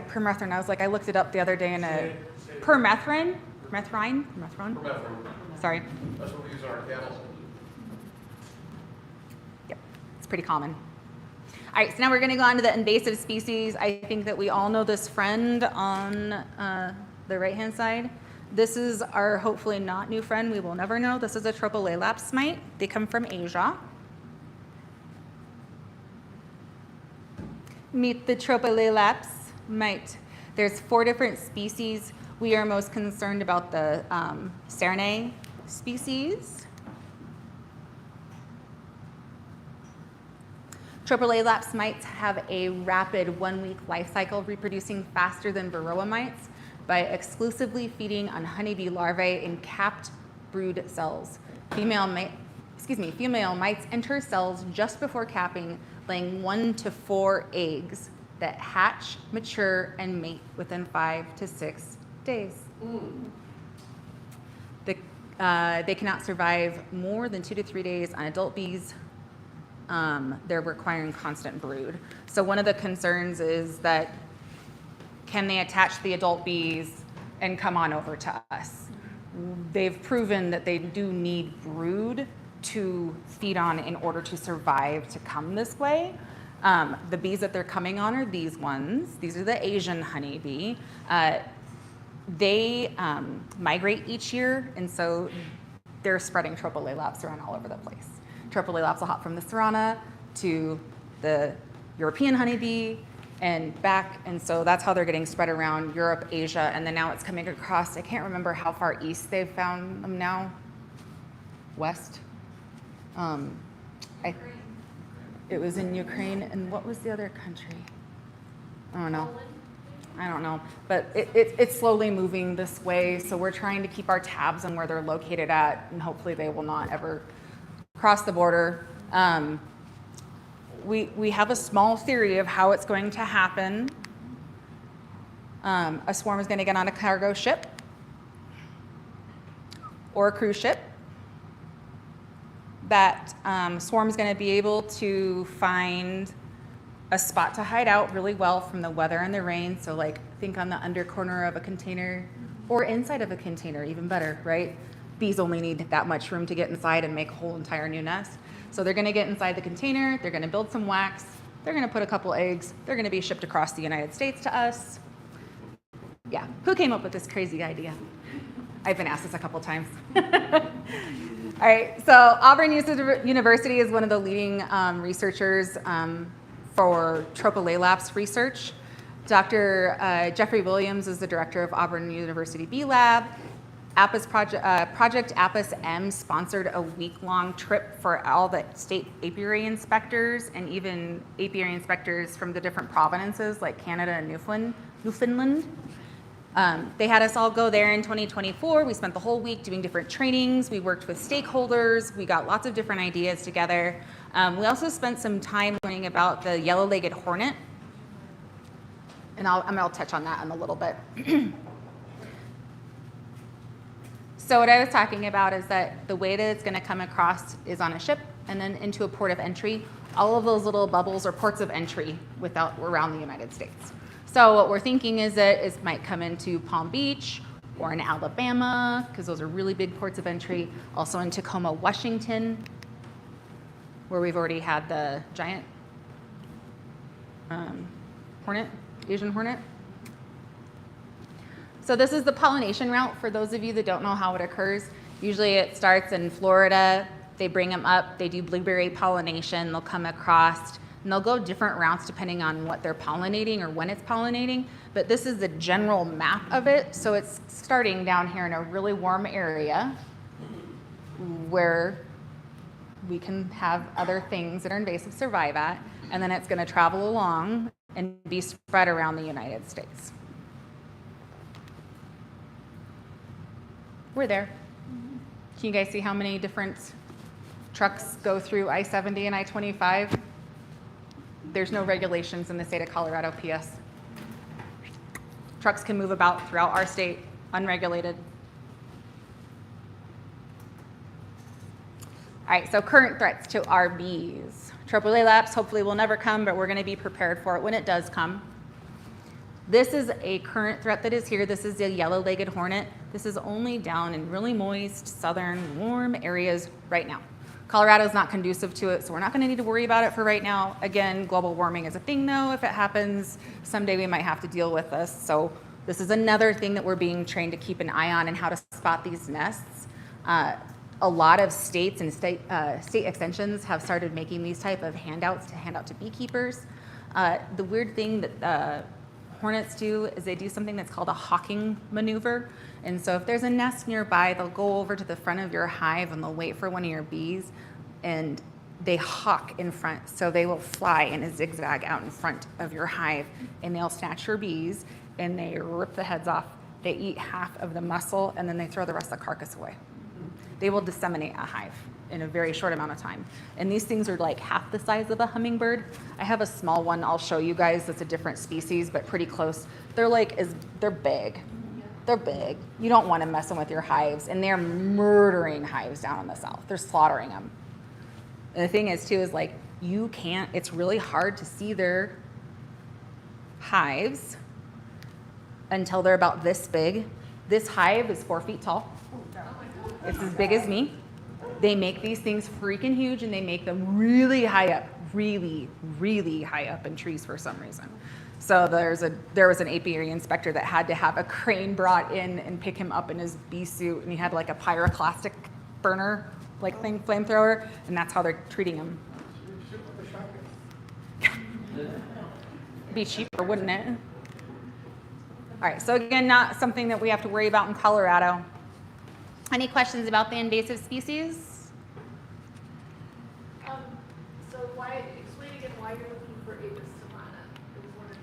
Speaker 2: Permethrin. I looked it up the other day in
Speaker 12: Say
Speaker 2: a
Speaker 12: it.
Speaker 2: permethrin.
Speaker 12: Permethrin.
Speaker 2: Sorry.
Speaker 12: That's what we use on our cattle.
Speaker 2: Yep, it's pretty common. All right, so now we're going to go on to the invasive species. I think that we all know this friend on the right-hand side. This is our hopefully not new friend. We will never know. This is a Tropolelaps mite. They come from Asia. Meet the Tropolelaps mite. There's 4 different species. We are most concerned about the Cernae species. Tropolelaps mites have a rapid 1-week life cycle, reproducing faster than Varroa mites by exclusively feeding on honeybee larvae in capped brood cells. Female mites enter cells just before capping, laying 1 to 4 eggs that hatch, mature, and mate within 5 to 6 days. They cannot survive more than 2 to 3 days on adult bees. They're requiring constant brood. So one of the concerns is that can they attach the adult bees and come on over to us? They've proven that they do need brood to feed on in order to survive to come this way. The bees that they're coming on are these ones. These are the Asian honeybee. They migrate each year, and so they're spreading Tropolelaps around all over the place. Tropolelaps will hop from the Serrana to the European honeybee and back, and so that's how they're getting spread around Europe, Asia, and then now it's coming across. I can't remember how far east they've found them now. West. It was in Ukraine, and what was the other country? I don't know, but it's slowly moving this way, so we're trying to keep our tabs on where they're located at, and hopefully they will not ever cross the border. We have a small theory of how it's going to happen. A swarm is going to get on a cargo ship or a cruise ship. That swarm is going to be able to find a spot to hide out really well from the weather and the rain. So like think on the under corner of a container or inside of a container, even better, right? Bees only need that much room to get inside and make a whole entire new nest. So they're going to get inside the container, they're going to build some wax, they're going to put a couple eggs, they're going to be shipped across the United States to us. Yeah, who came up with this crazy idea? I've been asked this a couple times. All right, so Auburn University is one of the leading researchers for Tropolelaps research. Dr. Jeffrey Williams is the director of Auburn University Bee Lab. Project Apis M sponsored a week-long trip for all the state apiary inspectors and even apiary inspectors from the different provinces like Canada and Newfoundland. They had us all go there in 2024. We spent the whole week doing different trainings. We worked with stakeholders. We got lots of different ideas together. We also spent some time learning about the yellow-legged hornet. And I'll touch on that in a little bit. So what I was talking about is that the way that it's going to come across is on a ship and then into a port of entry. All of those little bubbles are ports of entry around the United States. So what we're thinking is that it might come into Palm Beach or in Alabama, because those are really big ports of entry. Also in Tacoma, Washington, where we've already had the giant hornet, Asian hornet. So this is the pollination route for those of you that don't know how it occurs. Usually it starts in Florida. They bring them up, they do blueberry pollination, they'll come across, and they'll go different routes depending on what they're pollinating or when it's pollinating. But this is the general map of it. So it's starting down here in a really warm area where we can have other things that are invasive survive at, and then it's going to travel along and be spread around the United States. We're there. Can you guys see how many different trucks go through I-70 and I-25? There's no regulations in the state of Colorado, PS. Trucks can move about throughout our state, unregulated. All right, so current threats to our bees. Tropolelaps hopefully will never come, but we're going to be prepared for it when it does come. This is a current threat that is here. This is the yellow-legged hornet. This is only down in really moist, southern, warm areas right now. Colorado is not conducive to it, so we're not going to need to worry about it for right now. Again, global warming is a thing, though. If it happens, someday we might have to deal with this. So this is another thing that we're being trained to keep an eye on and how to spot these nests. A lot of states and state extensions have started making these type of handouts to hand out to beekeepers. The weird thing that hornets do is they do something that's called a hawking maneuver. And so if there's a nest nearby, they'll go over to the front of your hive and they'll wait for one of your bees, and they hawk in front. So they will fly in a zigzag out in front of your hive, and they'll snatch your bees and they rip the heads off. They eat half of the muscle and then they throw the rest of the carcass away. They will disseminate a hive in a very short amount of time. And these things are like half the size of a hummingbird. I have a small one I'll show you guys that's a different species, but pretty close. They're big. They're big. You don't want to mess them with your hives, and they're murdering hives down in the south. They're slaughtering them. And the thing is too, is like, it's really hard to see their hives until they're about this big. This hive is 4 feet tall. It's as big as me. They make these things freaking huge, and they make them really high up, really, really high up in trees for some reason. So there was an apiary inspector that had to have a crane brought in and pick him up in his bee suit, and he had like a pyroclastic burner like thing, flamethrower, and that's how they're treating him. Be cheaper, wouldn't it? All right, so again, not something that we have to worry about in Colorado. Any questions about the invasive species?
Speaker 3: Explain again why you're looking for Apis cerana as one of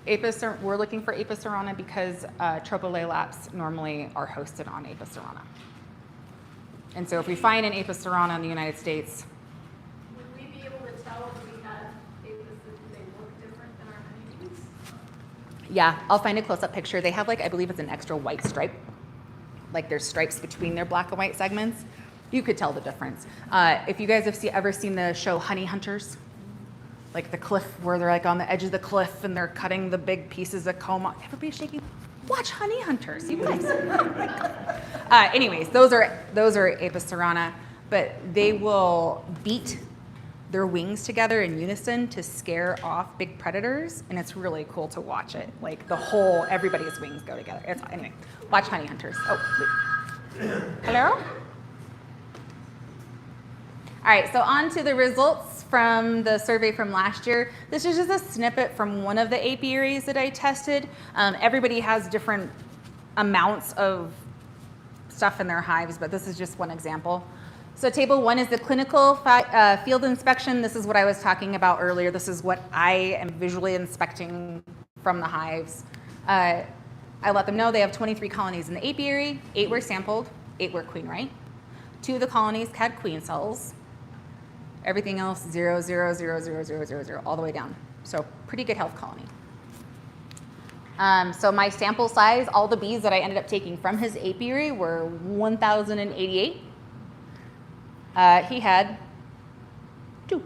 Speaker 3: your tests.
Speaker 2: We're looking for Apis cerana because tropolelaps normally are hosted on Apis cerana. And so if we find an Apis cerana in the United States,
Speaker 3: Would we be able to tell if we had Apis, if they look different than our honeybees?
Speaker 2: yeah, I'll find a close-up picture. They have I believe it's an extra white stripe. Like there's stripes between their black and white segments. You could tell the difference. If you guys have ever seen the show Honey Hunters, like the cliff where they're like on the edge of the cliff and they're cutting the big pieces of comb off. Everybody's shaking. Watch Honey Hunters, you guys. Anyways, those are Apis cerana, but they will beat their wings together in unison to scare off big predators, and it's really cool to watch it. Like everybody's wings go together. Anyway, watch Honey Hunters. Oh, wait. Hello? All right, so on to the results from the survey from last year. This is just a snippet from one of the apiaries that I tested. Everybody has different amounts of stuff in their hives, but this is just one example. So table 1 is the clinical field inspection. This is what I was talking about earlier. This is what I am visually inspecting from the hives. I let them know they have 23 colonies in the apiary. 8 were sampled, 8 were queen right. 2 of the colonies had queen cells. Everything else 0, 0, 0, 0, 0, 0, 0, all the way down. So pretty good health colony. So my sample size, all the bees that I ended up taking from his apiary were 1,088. He had 2.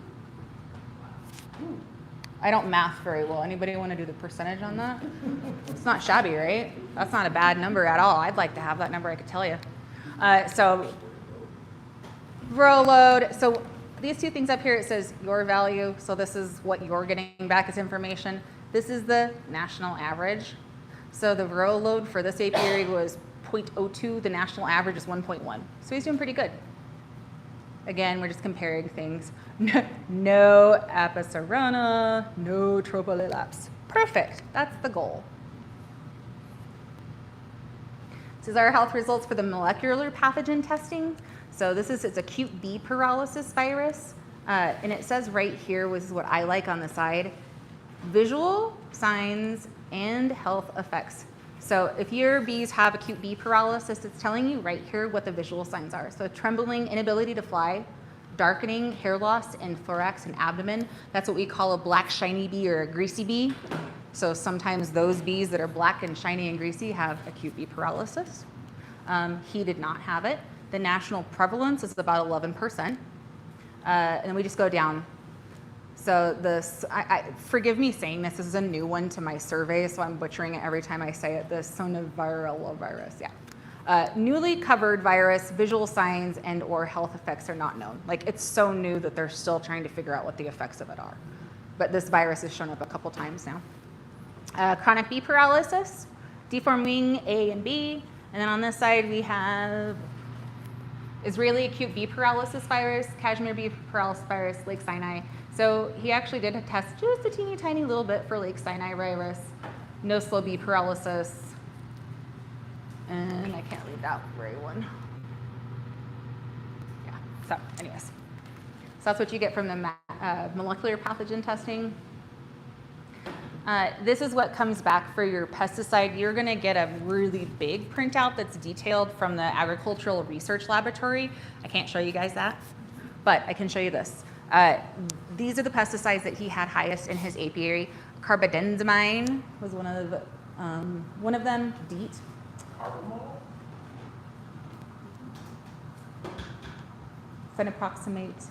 Speaker 2: I don't math very well. Anybody want to do the percentage on that? It's not shabby, right? That's not a bad number at all. I'd like to have that number, I could tell you. So row load. So these 2 things up here, it says your value. So this is what you're getting back as information. This is the national average. So the row load for this apiary was 0.02. The national average is 1.1. So he's doing pretty good. Again, we're just comparing things. No Apis cerana, no tropolelaps. Perfect, that's the goal. This is our health results for the molecular pathogen testing. So it's acute bee paralysis virus. And it says right here, which is what I like on the side, visual signs and health effects. So if your bees have acute bee paralysis, it's telling you right here what the visual signs are. So trembling, inability to fly, darkening, hair loss in thorax and abdomen. That's what we call a black shiny bee or a greasy bee. So sometimes those bees that are black and shiny and greasy have acute bee paralysis. He did not have it. The national prevalence is about 11%. And we just go down. So forgive me saying this is a new one to my survey, so I'm butchering it every time I say it. The sonoviral virus, yeah. Newly covered virus, visual signs and or health effects are not known. Like, it's so new that they're still trying to figure out what the effects of it are. But this virus has shown up a couple times now. Chronic bee paralysis, deformed wing A and B. And then on this side we have Israeli acute bee paralysis virus, Kashmir bee paralysis virus, Lake Sinai. So he actually did a test just a teeny tiny little bit for Lake Sinai virus, no slow bee paralysis, and I can't read that gray one. Yeah, so anyways. So that's what you get from the molecular pathogen testing. This is what comes back for your pesticide. You're gonna get a really big printout that's detailed from the Agricultural Research Laboratory. I can't show you guys that, but I can show you this. These are the pesticides that he had highest in his apiary. Carbendazimine was one of them. DEET. Phenoproximate.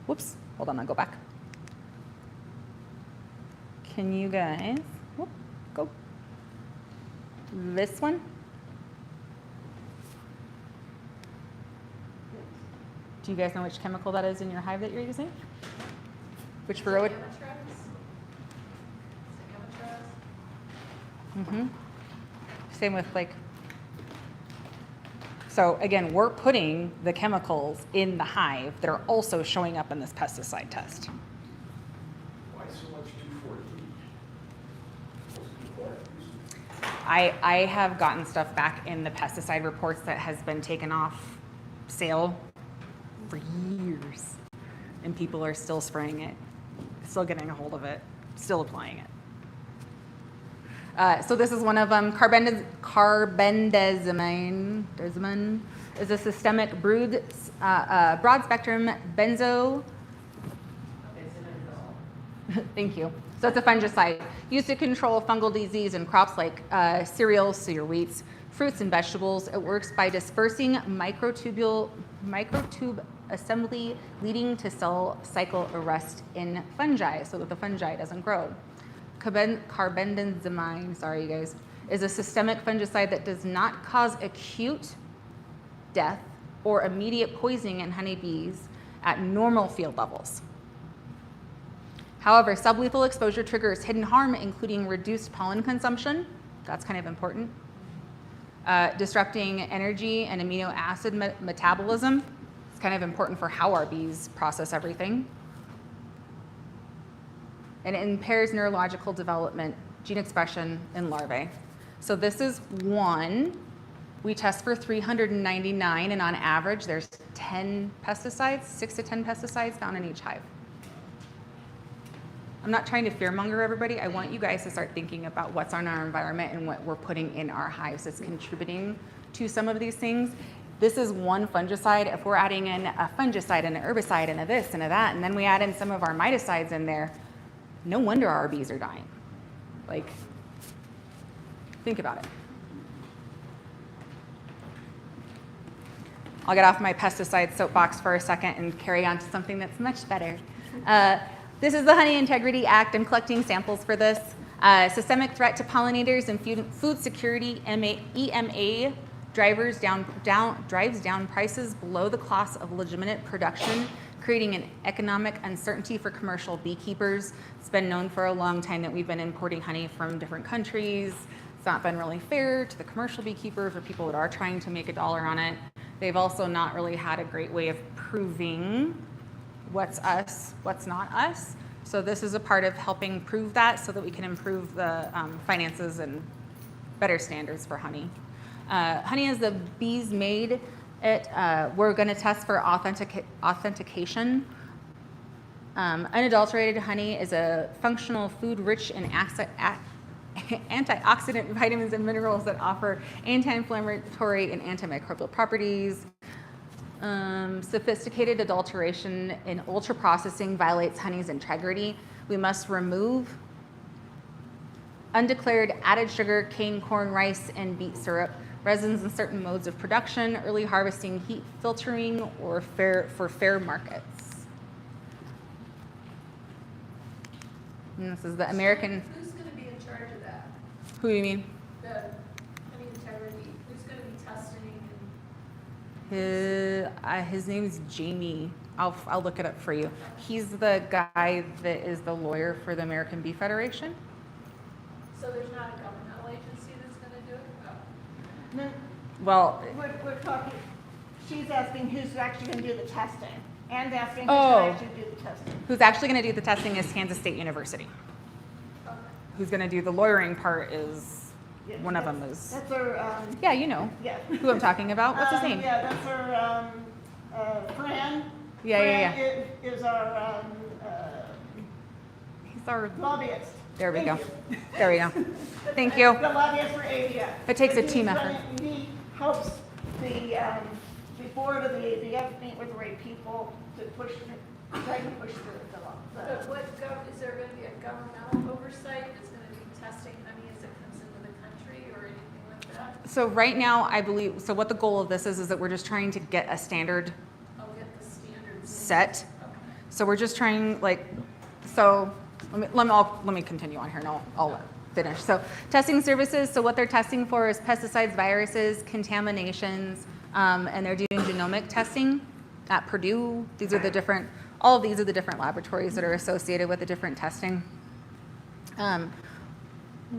Speaker 2: Whoops, hold on, I'll go back. Can you guys, go. This one. Do you guys know which chemical that is in your hive that you're using? Which varroa? Mm-hmm. Same with so again, we're putting the chemicals in the hive that are also showing up in this pesticide test.
Speaker 12: Why so much 2,4-D?
Speaker 2: I have gotten stuff back in the pesticide reports that has been taken off sale for years, and people are still spraying it, still getting a hold of it, still applying it. So this is one of them. Carbendazimine is a systemic broad-spectrum benzo. Thank you. So it's a fungicide used to control fungal disease in crops like cereals, so your wheats, fruits, and vegetables. It works by dispersing microtube assembly, leading to cell cycle arrest in fungi so that the fungi doesn't grow. Carbendazimine, sorry you guys, is a systemic fungicide that does not cause acute death or immediate poisoning in honeybees at normal field levels. However, sublethal exposure triggers hidden harm, including reduced pollen consumption. That's kind of important. Disrupting energy and amino acid metabolism. It's kind of important for how our bees process everything. And it impairs neurological development, gene expression in larvae. So this is one. We test for 399, and on average, there's 10 pesticides, 6 to 10 pesticides found in each hive. I'm not trying to fearmonger everybody. I want you guys to start thinking about what's on our environment and what we're putting in our hives that's contributing to some of these things. This is one fungicide. If we're adding in a fungicide and an herbicide and a this and a that, and then we add in some of our miticides in there, no wonder our bees are dying. Like, think about it. I'll get off my pesticide soapbox for a second and carry on to something that's much better. This is the Honey Integrity Act. I'm collecting samples for this. Systemic threat to pollinators and food security, EMA drives down prices below the cost of legitimate production, creating an economic uncertainty for commercial beekeepers. It's been known for a long time that we've been importing honey from different countries. It's not been really fair to the commercial beekeepers or people that are trying to make a dollar on it. They've also not really had a great way of proving what's us, what's not us. So this is a part of helping prove that so that we can improve the finances and better standards for honey. Honey is the bees made it. We're going to test for authentication. Unadulterated honey is a functional food rich in antioxidant vitamins and minerals that offer anti-inflammatory and antimicrobial properties. Sophisticated adulteration in ultra processing violates honey's integrity. We must remove undeclared added sugar, cane, corn, rice, and beet syrup, resins in certain modes of production, early harvesting, heat filtering, or for fair markets. And this is the American.
Speaker 3: Who's going to be in charge of that?
Speaker 2: Who do you mean?
Speaker 3: The honey integrity. Who's going to be testing?
Speaker 2: His name's Jamie. I'll look it up for you. He's the guy that is the lawyer for the American Bee Federation.
Speaker 3: So there's not a governmental agency that's going to do it? Oh.
Speaker 11: No,
Speaker 2: Well,
Speaker 11: we're talking, she's asking who's actually gonna do the testing, and asking who's
Speaker 2: Oh.
Speaker 11: gonna actually do the testing.
Speaker 2: who's actually going to do the testing is Kansas State University. Who's going to do the lawyering part is
Speaker 11: Yeah,
Speaker 2: one of them
Speaker 11: that's-
Speaker 2: is.
Speaker 11: That's her,
Speaker 2: Yeah, you know
Speaker 11: yeah.
Speaker 2: who I'm talking about. What's his name?
Speaker 11: Yeah, that's her, Fran.
Speaker 2: Yeah.
Speaker 11: Fran is our,
Speaker 2: He's our.
Speaker 11: lobbyist.
Speaker 2: There we go.
Speaker 11: Thank you.
Speaker 2: There we go. Thank you.
Speaker 11: The lobbyist for ABF.
Speaker 2: It takes a
Speaker 11: But
Speaker 2: team
Speaker 11: he's
Speaker 2: effort.
Speaker 11: He helps the board of the ABF meet with the right people to try to push the law.
Speaker 3: But is there going to be a governmental oversight that's going to be testing honey as it comes into the country or anything like that?
Speaker 2: So right now, I believe. So what the goal of this is that we're just trying to get a standard
Speaker 3: I'll get the standards.
Speaker 2: set.
Speaker 3: Okay.
Speaker 2: So we're just trying so let me continue on here and I'll finish. So testing services, so what they're testing for is pesticides, viruses, contaminations, and they're doing genomic testing at Purdue. All of these are the different laboratories that are associated with the different testing.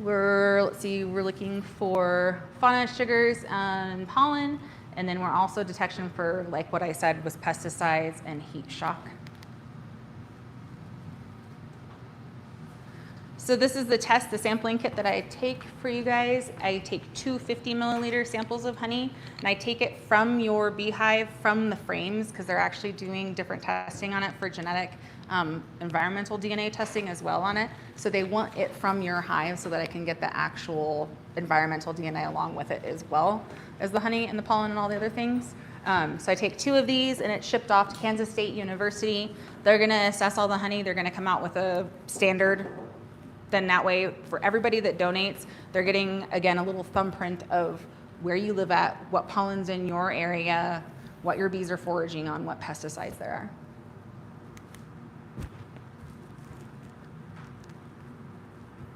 Speaker 2: We're looking for fauna sugars and pollen, and then we're also detection for, like what I said, was pesticides and heat shock. So this is the sampling kit that I take for you guys. I take 2 50 milliliter samples of honey, and I take it from your beehive, from the frames, because they're actually doing different testing on it for genetic environmental DNA testing as well on it. So they want it from your hive so that I can get the actual environmental DNA along with it as well as the honey and the pollen and all the other things. So I take 2 of these and it's shipped off to Kansas State University. They're gonna assess all the honey. They're gonna come out with a standard. Then that way, for everybody that donates, they're getting, again, a little thumbprint of where you live at, what pollen's in your area, what your bees are foraging on, what pesticides there are.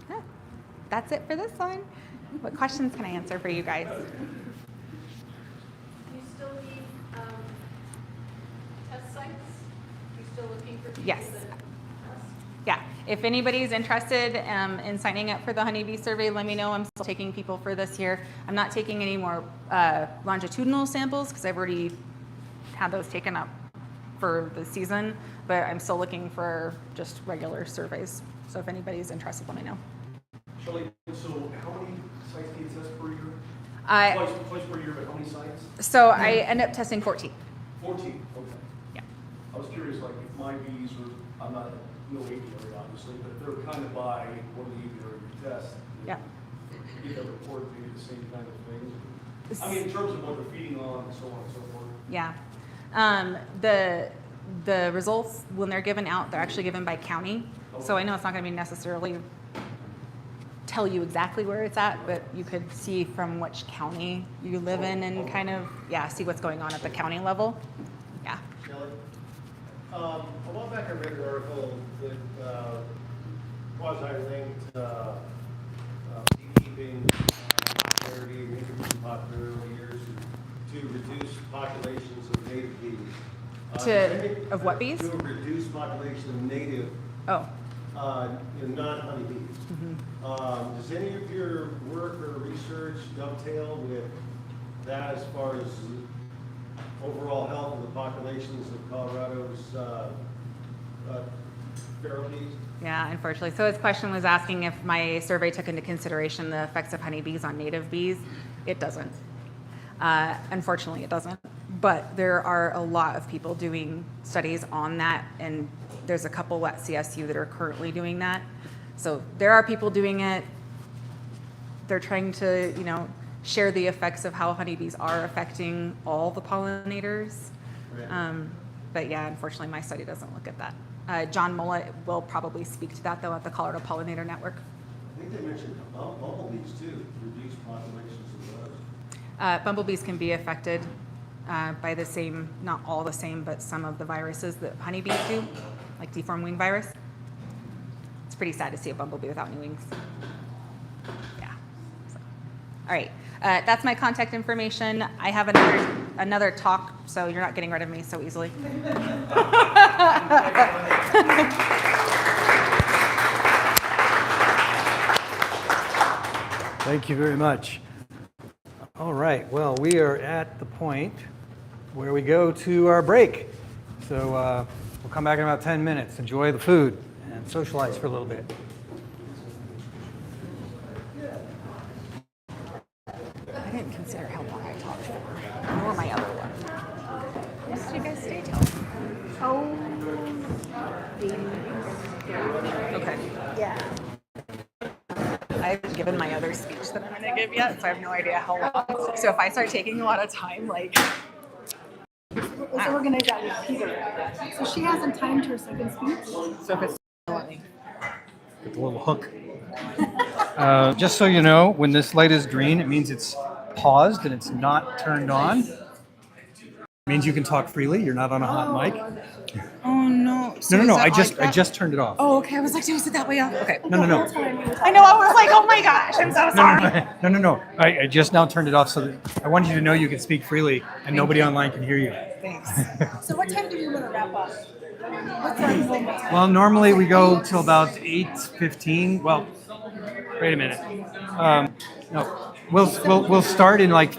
Speaker 2: Yeah, that's it for this one. What questions can I answer for you guys?
Speaker 3: Do you still need test sites? You still looking for people
Speaker 2: Yes.
Speaker 3: that test?
Speaker 2: Yeah, if anybody's interested in signing up for the honeybee survey, let me know. I'm still taking people for this year. I'm not taking any more longitudinal samples because I've already had those taken up for the season, but I'm still looking for just regular surveys. So if anybody's interested, let me know.
Speaker 12: Shelley, so how many sites do you test per year?
Speaker 2: I-
Speaker 12: Twice per year, but how many sites?
Speaker 2: So I end up testing 14.
Speaker 12: 14, okay.
Speaker 2: Yeah.
Speaker 12: I was curious, like, if my bees are, I'm not, no apiary, obviously, but if they're kind of by one of the apiary we test,
Speaker 2: Yeah.
Speaker 12: you get a report, maybe the same kind of things. I mean, in terms of what they're feeding on and so on and so forth.
Speaker 2: Yeah. The results, when they're given out, they're actually given by county. So I know it's not going to be necessarily tell you exactly where it's at, but you could see from which county you live in and kind of, see what's going on at the county level. Yeah.
Speaker 13: Shelley? A while back I read an article that quasi-linked beekeeping popularity and increasing popularity over the years to reduce populations of native bees.
Speaker 2: Of what bees?
Speaker 13: To reduce population of native,
Speaker 2: Oh.
Speaker 13: non-honey bees. Does any of your work or research dovetail with that as far as overall health of the populations of Colorado's feral bees?
Speaker 2: Yeah, unfortunately. So his question was asking if my survey took into consideration the effects of honeybees on native bees. It doesn't. Unfortunately, it doesn't. But there are a lot of people doing studies on that, and there's a couple at CSU that are currently doing that. So there are people doing it. They're trying to, share the effects of how honeybees are affecting all the pollinators. But yeah, unfortunately, my study doesn't look at that. John Mullet will probably speak to that, though, at the Colorado Pollinator Network.
Speaker 13: I think they mentioned bumblebees too, reduced populations of those.
Speaker 2: Bumblebees can be affected by the same, not all the same, but some of the viruses that honeybees do, like deformed wing virus. It's pretty sad to see a bumblebee without new wings. Yeah. So, all right. That's my contact information. I have another talk, so you're not getting rid of me so easily.
Speaker 1: Thank you very much. All right, well, we are at the point where we go to our break. So we'll come back in about 10 minutes, enjoy the food, and socialize for a little bit.
Speaker 2: I didn't consider how long I talked for, nor my other one. What did you guys stay till?
Speaker 11: Oh,
Speaker 2: Okay.
Speaker 11: yeah.
Speaker 2: I haven't given my other speech that I'm going to give yet, so I have no idea how long. So if I start taking a lot of time, like...
Speaker 14: So we're gonna go with Peter. So she hasn't timed her second speech.
Speaker 2: So if it's...
Speaker 1: Get the little hook. Just so you know, when this light is green, it means it's paused and it's not turned on. It means you can talk freely. You're not on a hot mic.
Speaker 2: Oh, no. So
Speaker 1: No.
Speaker 2: is
Speaker 1: I
Speaker 2: that
Speaker 1: just turned it off.
Speaker 2: Oh, okay. I was like, is it that way off? Okay.
Speaker 1: No.
Speaker 2: I know. I was like, oh my gosh, I'm so sorry.
Speaker 1: No. I just now turned it off so that I wanted you to know you can speak freely and nobody online can hear you.
Speaker 2: Thanks.
Speaker 14: So what time do we want to wrap up? What time will we?
Speaker 1: Well, normally we go till about 8:15. Well, wait a minute. No, we'll start in like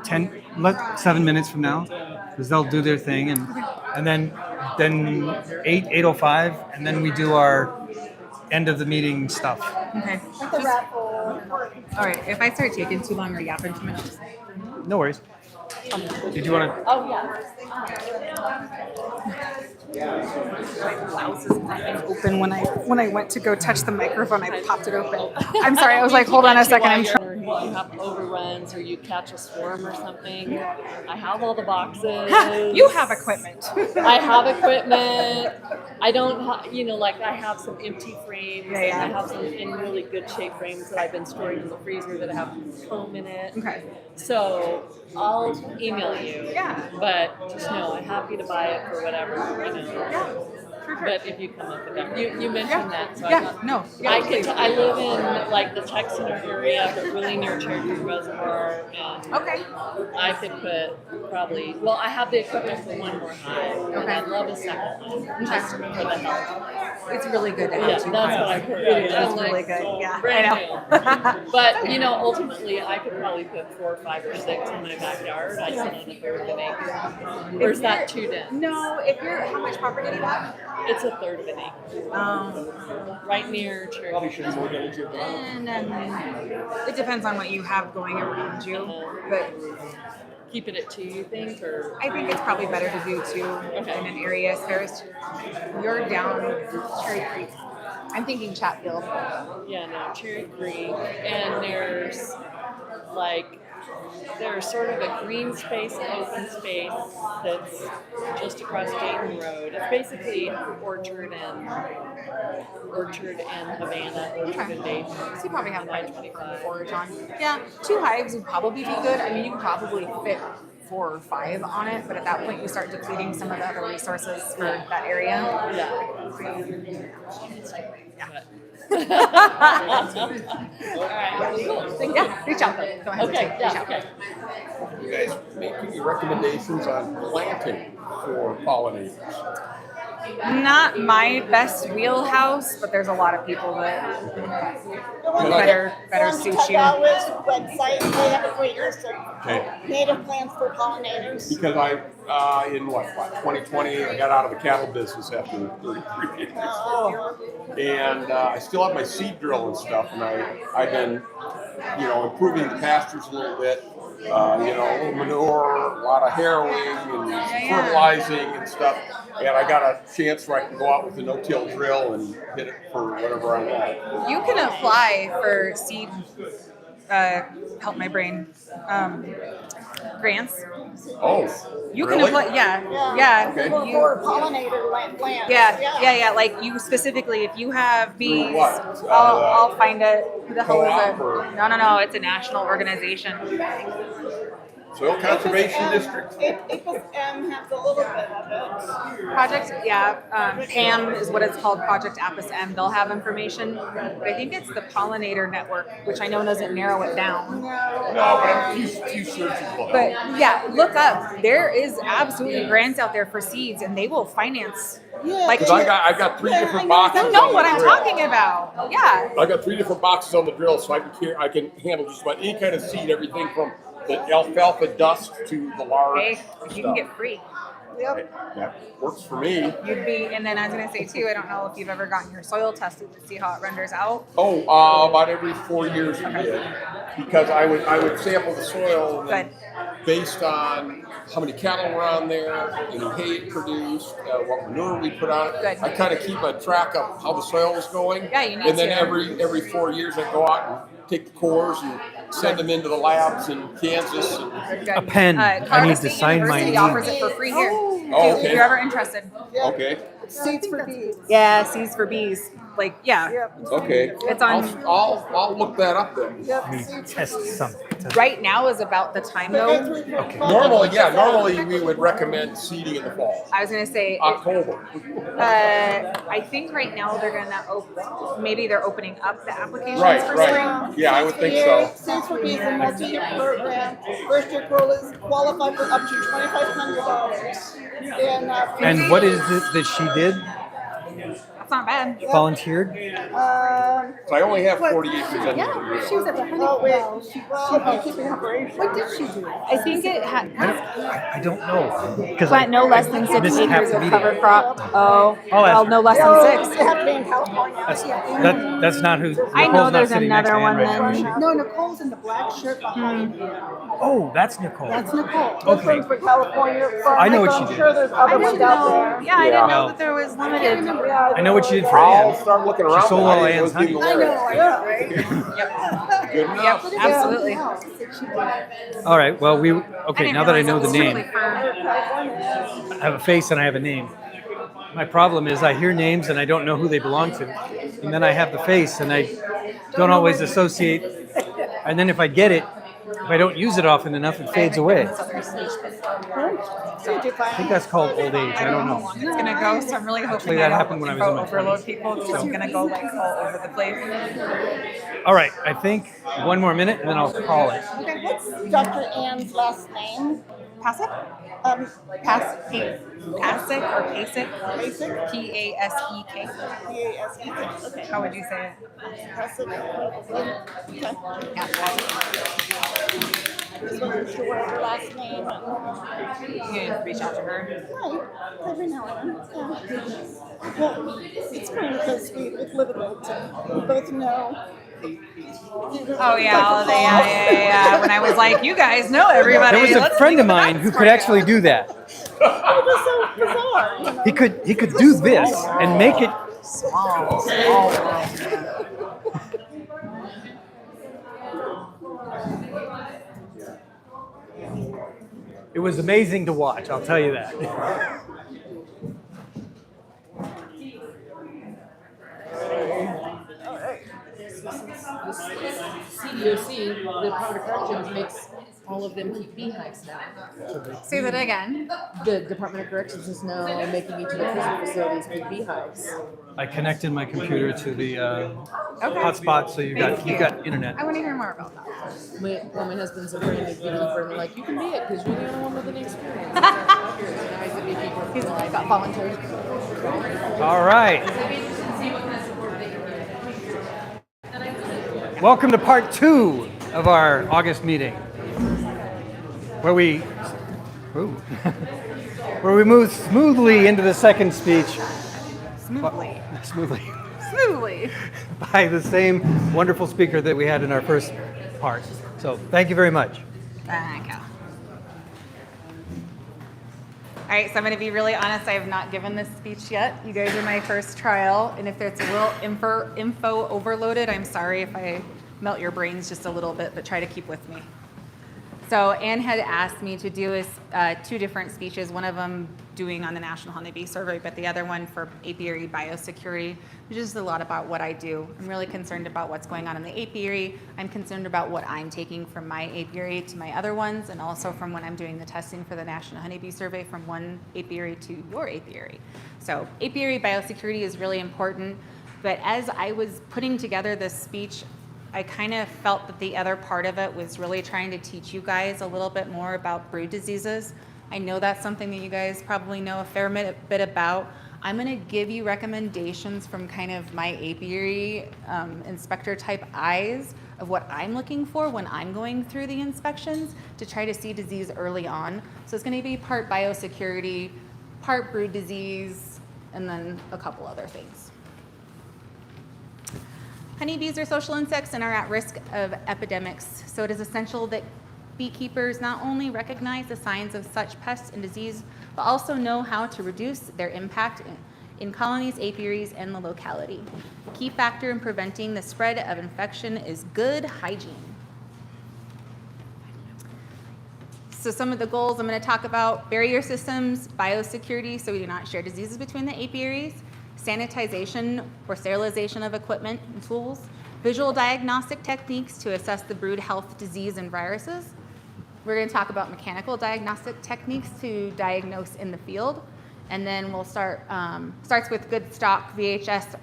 Speaker 1: 7 minutes from now, because they'll do their thing, and then 8:05, and then we do our end of the meeting stuff.
Speaker 2: Okay.
Speaker 14: The raffle.
Speaker 2: All right. If I start taking too long or yapping too much,
Speaker 1: No worries. Did you want to?
Speaker 14: Oh, yeah.
Speaker 2: my blouse is open. When I went to go touch the microphone, I popped it open. I'm sorry. I was like, hold on a second. I'm trying.
Speaker 15: You have overruns or you catch a swarm or something. I have all the boxes.
Speaker 2: You have equipment.
Speaker 15: I have equipment. I don't, I have some empty frames.
Speaker 2: Yeah.
Speaker 15: And I have some in really good shape frames that I've been storing in the freezer that have foam in it.
Speaker 2: Okay.
Speaker 15: So I'll email you.
Speaker 2: Yeah.
Speaker 15: But just know I'm happy to buy it for whatever.
Speaker 2: Yeah. For sure.
Speaker 15: But if you come up with that, you mentioned that. So
Speaker 2: Yeah. No. Yeah, please.
Speaker 15: I live in like the Tech Center area, but really near Cherokee Reservoir, and
Speaker 2: Okay.
Speaker 15: I could put probably. Well, I have the equipment for one more hive, and I'd love a second one just for the health.
Speaker 2: It's really good to have
Speaker 15: Yeah,
Speaker 2: two
Speaker 15: that's what I
Speaker 2: hives.
Speaker 15: heard.
Speaker 2: It is.
Speaker 15: I'm
Speaker 2: It's
Speaker 15: like,
Speaker 2: really good. Yeah. I
Speaker 15: brand
Speaker 2: know.
Speaker 15: new. But ultimately, I could probably put 4 or 5 or 6 in my backyard. I sit on a third of an acre. Or is that too dense?
Speaker 2: No. If you're, how much property do you have?
Speaker 15: It's a third of an acre. Right near Cherokee.
Speaker 2: And it depends on what you have going around you, but
Speaker 15: Keep it at 2, you think, or?
Speaker 2: I think it's probably better to do 2 in an area. You're down Cherry Creek. I'm thinking Chatfield.
Speaker 15: Yeah, no, Cherry Creek, and there's sort of a green space and open space that's just across Dayton Road. It's basically Orchard and Havana, Orchard and Dayton.
Speaker 2: So you probably have like
Speaker 15: 25.
Speaker 2: forage on. Yeah, 2 hives would probably be good. I mean, you can probably fit 4 or 5 on it, but at that point you start depleting some of the other resources for that area.
Speaker 15: All right. Cool.
Speaker 2: Yeah, reach out though. Don't hesitate.
Speaker 15: Okay.
Speaker 2: Reach
Speaker 15: Yeah.
Speaker 2: out.
Speaker 15: Okay.
Speaker 16: You guys make any recommendations on planting for pollinators?
Speaker 2: Not my best wheelhouse, but there's a lot of people that better suit you.
Speaker 11: Website, they have a great list of
Speaker 16: Okay.
Speaker 11: native plants for pollinators.
Speaker 16: Because in 2020, I got out of the cattle business after 33 years. And I still have my seed drill and stuff, and I've been, improving the pastures a little bit. manure, a lot of harrowing and fertilizing and stuff. And I got a chance where I can go out with a no-till drill and hit it for whatever I want.
Speaker 17: You can apply for seed, help my brain, grants.
Speaker 16: Oh,
Speaker 17: You
Speaker 16: really?
Speaker 17: can apply, yeah.
Speaker 16: Okay.
Speaker 11: For pollinator plants.
Speaker 17: Yeah. Like you specifically, if you have bees,
Speaker 16: Through what?
Speaker 17: I'll find it. Who the hell is
Speaker 16: Co-op
Speaker 17: it?
Speaker 16: or-
Speaker 17: No. It's a national organization.
Speaker 16: Soil Conservation District.
Speaker 11: APIS-M has a little bit of it.
Speaker 17: Project, PAM is what it's called, Project APIS-M. They'll have information, but I think it's the Pollinator Network, which I know doesn't narrow it down.
Speaker 16: No, but a few searches will help.
Speaker 17: But yeah, look up. There is absolutely grants out there for seeds, and they will finance. Like,
Speaker 16: Because I got 3 different boxes.
Speaker 17: you know
Speaker 16: on
Speaker 17: what
Speaker 16: the
Speaker 17: I'm
Speaker 16: drill.
Speaker 17: talking about. Yeah.
Speaker 16: I got 3 different boxes on the drill, so I can handle just about any kind of seed, everything from the alfalfa dust to the large
Speaker 17: Hey,
Speaker 16: stuff.
Speaker 17: you can get free.
Speaker 16: That works for me.
Speaker 17: You'd be, and then I was gonna say too, I don't know if you've ever gotten your soil tested to see how it renders out.
Speaker 16: Oh, about every 4 years we did, because I would sample the soil and then based on how many cattle were on there, any hay it produced, what manure we put on it. I kind of keep a track of how the soil was going.
Speaker 17: Yeah, you need
Speaker 16: And then
Speaker 17: to.
Speaker 16: every 4 years I go out and take the cores and send them into the labs in Kansas. And,
Speaker 1: A pen. I
Speaker 17: Colorado
Speaker 1: need to
Speaker 17: State
Speaker 1: sign my
Speaker 17: University
Speaker 1: name.
Speaker 17: offers it for free here.
Speaker 16: Oh, okay.
Speaker 17: If you're ever interested.
Speaker 16: Okay.
Speaker 11: Seeds for bees.
Speaker 17: Yeah, seeds for bees. Like, yeah.
Speaker 16: Okay.
Speaker 17: It's on.
Speaker 16: I'll look that up then.
Speaker 1: Test something.
Speaker 17: Right now is about the time though.
Speaker 16: Normally we would recommend seeding in the fall.
Speaker 17: I was gonna say.
Speaker 16: October.
Speaker 17: I think right now they're gonna maybe they're opening up the applications for
Speaker 16: Right.
Speaker 17: spring.
Speaker 16: Yeah, I would think so.
Speaker 11: Seeds for bees and multi-year program. First year quotas qualify for up to $2,500.
Speaker 1: And what is it that she did?
Speaker 17: That's not bad.
Speaker 1: Volunteered?
Speaker 16: So I only have 40 acres under the drill.
Speaker 14: She was at the honey.
Speaker 11: Beekeeping operation.
Speaker 14: What did she do?
Speaker 17: I think it had.
Speaker 1: I don't know. Because
Speaker 17: Plant no less than 6
Speaker 1: missed half
Speaker 17: acres
Speaker 1: the
Speaker 17: of
Speaker 1: meeting.
Speaker 17: cover crop. Oh,
Speaker 1: that's
Speaker 17: well, no less than 6.
Speaker 11: You have to be in California.
Speaker 1: That's not who.
Speaker 17: I know
Speaker 1: Nicole's not
Speaker 17: there's
Speaker 1: sitting next to
Speaker 17: another one
Speaker 1: Ann right now, is she?
Speaker 17: then.
Speaker 14: No, Nicole's in the black shirt behind you.
Speaker 1: Oh, that's Nicole.
Speaker 14: That's Nicole.
Speaker 11: This one's for California.
Speaker 1: I know what
Speaker 11: I'm
Speaker 1: she
Speaker 11: sure
Speaker 1: did.
Speaker 11: there's other ones out there.
Speaker 17: Yeah, I didn't know
Speaker 1: Well,
Speaker 17: that there was limited.
Speaker 1: I know what she did for
Speaker 16: I'll
Speaker 1: Ann.
Speaker 16: start looking
Speaker 1: She
Speaker 16: around.
Speaker 1: sold all Ann's honey.
Speaker 11: I know, right?
Speaker 16: Good enough.
Speaker 17: Yep, absolutely.
Speaker 1: All right. Well, okay. Now that I know the name,
Speaker 17: Strictly for-
Speaker 1: I have a face and I have a name. My problem is I hear names and I don't know who they belong to, and then I have the face and I don't always associate. And then if I get it, if I don't use it often enough, it fades away. I think that's called old age. I don't know.
Speaker 17: It's gonna go, so I'm really hoping
Speaker 1: that
Speaker 17: I
Speaker 1: happened when I
Speaker 17: don't
Speaker 1: was in my
Speaker 17: overload
Speaker 1: 20s.
Speaker 17: people because I'm gonna go like all over the place.
Speaker 1: All right. I think one more minute and then I'll call it.
Speaker 11: Okay, what's Dr. Ann's last name?
Speaker 17: Pasek? Pasek or Pasek?
Speaker 11: Pasek?
Speaker 17: P-A-S-E-K.
Speaker 11: P-A-S-E-K. Okay.
Speaker 17: How would you say it?
Speaker 11: Pasek. Okay.
Speaker 17: Yeah, Pasek.
Speaker 11: Just wasn't sure what her last name.
Speaker 17: You can reach out to her.
Speaker 11: Right, every now and then. Yeah. Well, it's funny because we live in Littleton. We both know.
Speaker 17: Oh yeah, yeah. When I was like, you guys know everybody.
Speaker 1: There was a
Speaker 17: Let's
Speaker 1: friend
Speaker 17: think
Speaker 1: of mine
Speaker 17: that's
Speaker 1: who
Speaker 17: for
Speaker 1: could
Speaker 17: you.
Speaker 1: actually do that.
Speaker 11: It was so bizarre. You know?
Speaker 1: He could do this and make it.
Speaker 17: Small.
Speaker 1: It was amazing to watch. I'll tell you that.
Speaker 15: CDOC, the Department of Corrections, makes all of them keep beehives now.
Speaker 17: Say that again.
Speaker 15: The Department of Corrections is now making each of the prison facilities keep beehives.
Speaker 1: I connected my computer to the
Speaker 17: Okay.
Speaker 1: hotspot, so you
Speaker 17: Thank you.
Speaker 1: got internet.
Speaker 17: I want to hear more about that.
Speaker 15: My husband's a brand new beekeeper, and they're like, you can be it because you're the only one with an experience. Now he's a beekeeper.
Speaker 17: He's got volunteers.
Speaker 1: All right. Welcome to part 2 of our August meeting, where we where we move smoothly into the second speech. Smoothly. By the same wonderful speaker that we had in our first part. So thank you very much.
Speaker 2: Thank you. All right, so I'm going to be really honest. I have not given this speech yet. You guys are my first trial, and if it's a little info overloaded, I'm sorry if I melt your brains just a little bit, but try to keep with me. So Anne had asked me to do two different speeches, one of them doing on the National Honeybee Survey, but the other one for apiary biosecurity, which is a lot about what I do. I'm really concerned about what's going on in the apiary. I'm concerned about what I'm taking from my apiary to my other ones, and also from when I'm doing the testing for the National Honeybee Survey from one apiary to your apiary. So apiary biosecurity is really important, but as I was putting together this speech, I kind of felt that the other part of it was really trying to teach you guys a little bit more about brood diseases. I know that's something that you guys probably know a fair bit about. I'm going to give you recommendations from kind of my apiary inspector type eyes of what I'm looking for when I'm going through the inspections to try to see disease early on. So it's going to be part biosecurity, part brood disease, and then a couple other things. Honeybees are social insects and are at risk of epidemics, so it is essential that beekeepers not only recognize the signs of such pests and disease, but also know how to reduce their impact in colonies, apiaries, and the locality. The key factor in preventing the spread of infection is good hygiene. So some of the goals I'm going to talk about: barrier systems, biosecurity, so we do not share diseases between the apiaries, sanitization or sterilization of equipment and tools, visual diagnostic techniques to assess the brood health, disease, and viruses. We're going to talk about mechanical diagnostic techniques to diagnose in the field. And then we'll starts with good stock VHS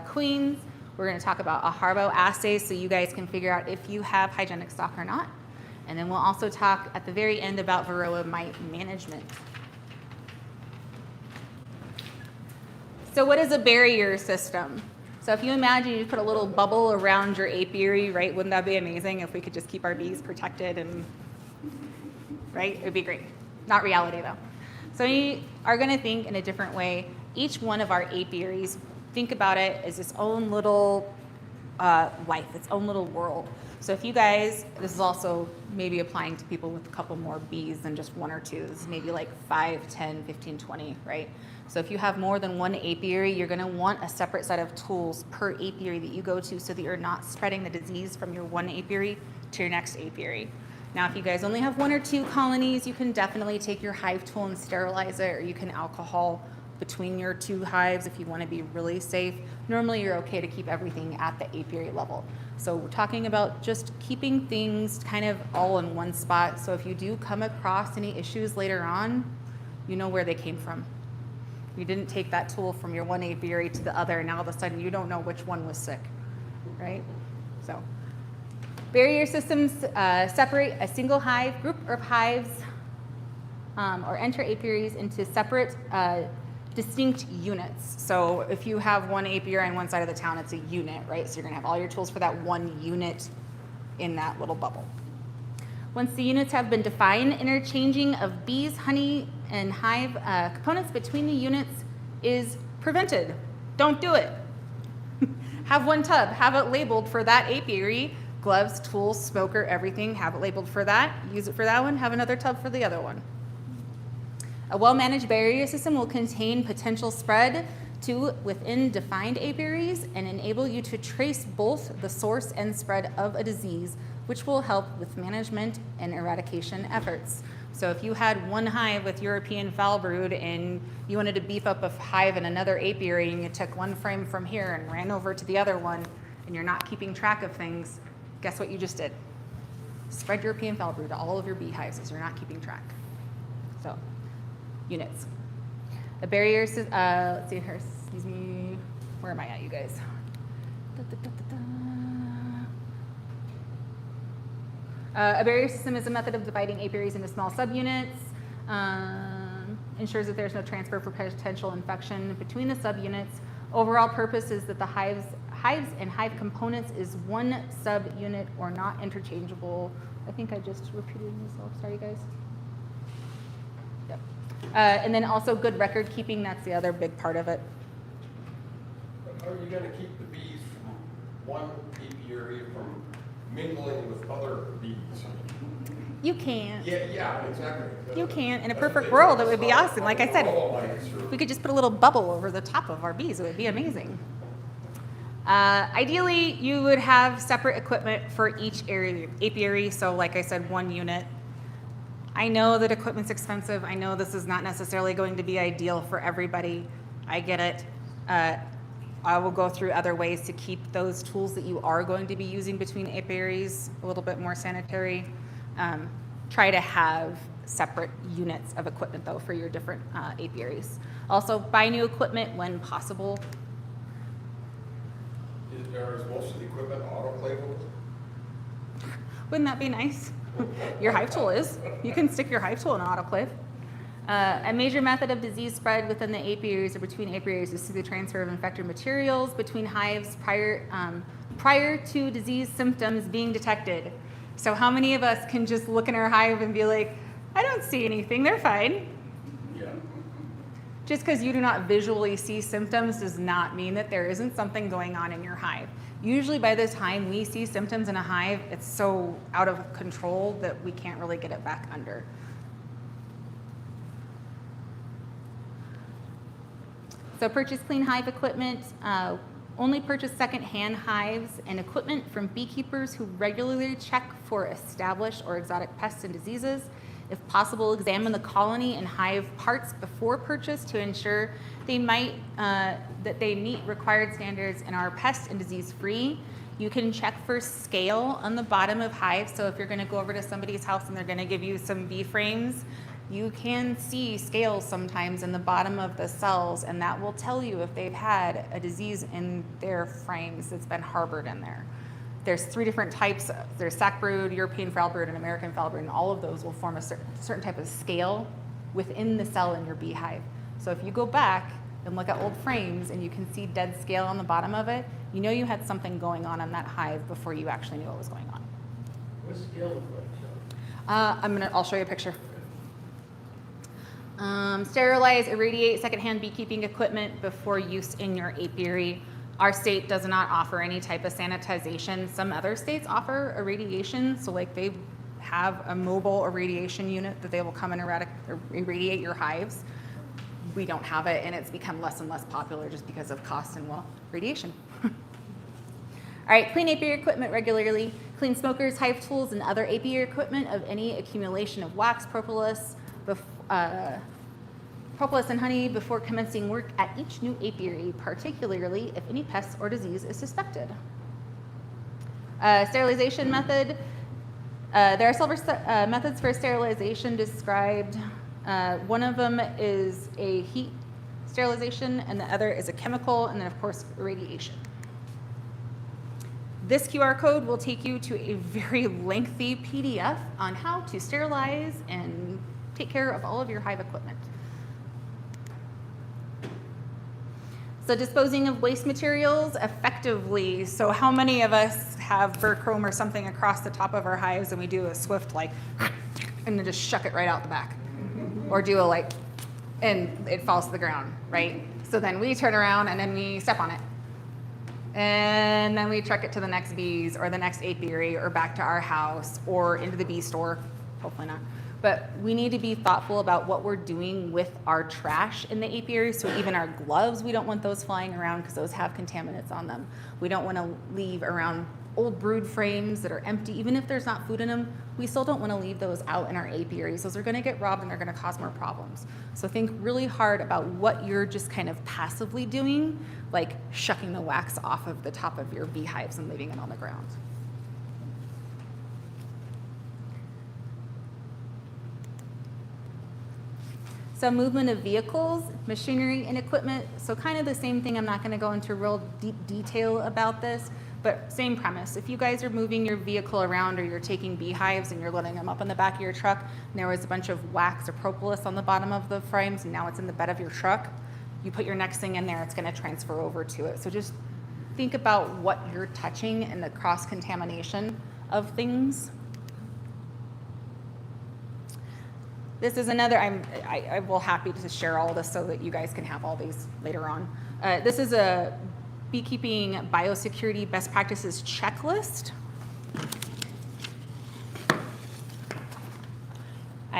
Speaker 2: queens. We're going to talk about a Harbo assay so you guys can figure out if you have hygienic stock or not. And then we'll also talk at the very end about Varroa mite management. So what is a barrier system? So if you imagine you put a little bubble around your apiary, right? Wouldn't that be amazing if we could just keep our bees protected and, right? It would be great. Not reality though. So we are going to think in a different way. Each one of our apiaries, think about it as its own little life, its own little world. So if you guys, this is also maybe applying to people with a couple more bees than just one or two. This is maybe like 5, 10, 15, 20, right? So if you have more than one apiary, you're going to want a separate set of tools per apiary that you go to so that you're not spreading the disease from your one apiary to your next apiary. Now, if you guys only have 1 or 2 colonies, you can definitely take your hive tool and sterilize it, or you can alcohol between your 2 hives if you want to be really safe. Normally, you're okay to keep everything at the apiary level. So we're talking about just keeping things kind of all in one spot. So if you do come across any issues later on, you know where they came from. You didn't take that tool from your one apiary to the other, and now all of a sudden you don't know which one was sick, right? So barrier systems separate a single hive, group of hives, or enter apiaries into separate distinct units. So if you have one apiary on one side of the town, it's a unit, right? So you're gonna have all your tools for that one unit in that little bubble. Once the units have been defined, interchanging of bees, honey, and hive components between the units is prevented. Don't do it. Have one tub, have it labeled for that apiary, gloves, tools, smoker, everything, have it labeled for that, use it for that one, have another tub for the other one. A well-managed barrier system will contain potential spread to within defined apiaries and enable you to trace both the source and spread of a disease, which will help with management and eradication efforts. So if you had one hive with European foul brood and you wanted to beef up a hive in another apiary and you took one frame from here and ran over to the other one and you're not keeping track of things, guess what you just did? Spread European foul brood to all of your beehives as you're not keeping track. So, units. A barrier, let's see here, excuse me, where am I at, you guys? A barrier system is a method of dividing apiaries into small subunits, ensures that there's no transfer for potential infection between the subunits. Overall purpose is that the hives and hive components is one subunit or not interchangeable. I think I just repeated myself, sorry guys. Yep. And then also good record keeping, that's the other big part of it.
Speaker 16: But how are you going to keep the bees from one apiary from mingling with other bees?
Speaker 2: You can't.
Speaker 16: Yeah, exactly.
Speaker 2: You can't. In a perfect world, it would be awesome. Like I said, if we could just put a little bubble over the top of our bees, it would be amazing. Ideally, you would have separate equipment for each apiary. So like I said, 1 unit. I know that equipment's expensive. I know this is not necessarily going to be ideal for everybody. I get it. I will go through other ways to keep those tools that you are going to be using between apiaries a little bit more sanitary. Try to have separate units of equipment though for your different apiaries. Also, buy new equipment when possible.
Speaker 16: Is most of the equipment autoclavable?
Speaker 2: Wouldn't that be nice? Your hive tool is. You can stick your hive tool in an autoclave. A major method of disease spread within the apiaries or between apiaries is through the transfer of infected materials between hives prior to disease symptoms being detected. So how many of us can just look in our hive and be like, I don't see anything, they're fine.
Speaker 16: Yeah.
Speaker 2: Just because you do not visually see symptoms does not mean that there isn't something going on in your hive. Usually by the time we see symptoms in a hive, it's so out of control that we can't really get it back under. So purchase clean hive equipment. Only purchase second-hand hives and equipment from beekeepers who regularly check for established or exotic pests and diseases. If possible, examine the colony and hive parts before purchase to ensure that they meet required standards and are pest and disease free. You can check for scale on the bottom of hives. So if you're going to go over to somebody's house and they're going to give you some bee frames, you can see scales sometimes in the bottom of the cells, and that will tell you if they've had a disease in their frames that's been harbored in there. There's 3 different types. There's sac brood, European foul brood, and American foul brood, and all of those will form a certain type of scale within the cell in your beehive. So if you go back and look at old frames and you can see dead scale on the bottom of it, you know you had something going on in that hive before you actually knew what was going on.
Speaker 8: What scale look like?
Speaker 2: I'll show you a picture. Sterilize, irradiate secondhand beekeeping equipment before use in your apiary. Our state does not offer any type of sanitization. Some other states offer irradiation, so like they have a mobile irradiation unit that they will come and irradiate your hives. We don't have it, and it's become less and less popular just because of cost and, well, radiation. All right, clean apiary equipment regularly. Clean smokers, hive tools, and other apiary equipment of any accumulation of wax, propolis, propolis and honey before commencing work at each new apiary, particularly if any pest or disease is suspected. Sterilization method. There are several methods for sterilization described. One of them is a heat sterilization, and the other is a chemical, and then of course irradiation. This QR code will take you to a very lengthy PDF on how to sterilize and take care of all of your hive equipment. So disposing of waste materials effectively. So how many of us have burr chrome or something across the top of our hives and we do a swift like, and then just shuck it right out the back? Or do a like, and it falls to the ground, right? So then we turn around and then we step on it. And then we truck it to the next bees or the next apiary or back to our house or into the bee store, hopefully not. But we need to be thoughtful about what we're doing with our trash in the apiary. So even our gloves, we don't want those flying around because those have contaminants on them. We don't want to leave around old brood frames that are empty. Even if there's not food in them, we still don't want to leave those out in our apiaries. Those are going to get robbed and they're going to cause more problems. So think really hard about what you're just kind of passively doing, like shucking the wax off of the top of your beehives and leaving it on the ground. So movement of vehicles, machinery, and equipment. So kind of the same thing. I'm not going to go into real deep detail about this, but same premise. If you guys are moving your vehicle around or you're taking beehives and you're loading them up in the back of your truck, and there was a bunch of wax or propolis on the bottom of the frames, and now it's in the bed of your truck, you put your next thing in there, it's going to transfer over to it. So just think about what you're touching and the cross-contamination of things. This is another, I will happy to share all this so that you guys can have all these later on. This is a beekeeping biosecurity best practices checklist.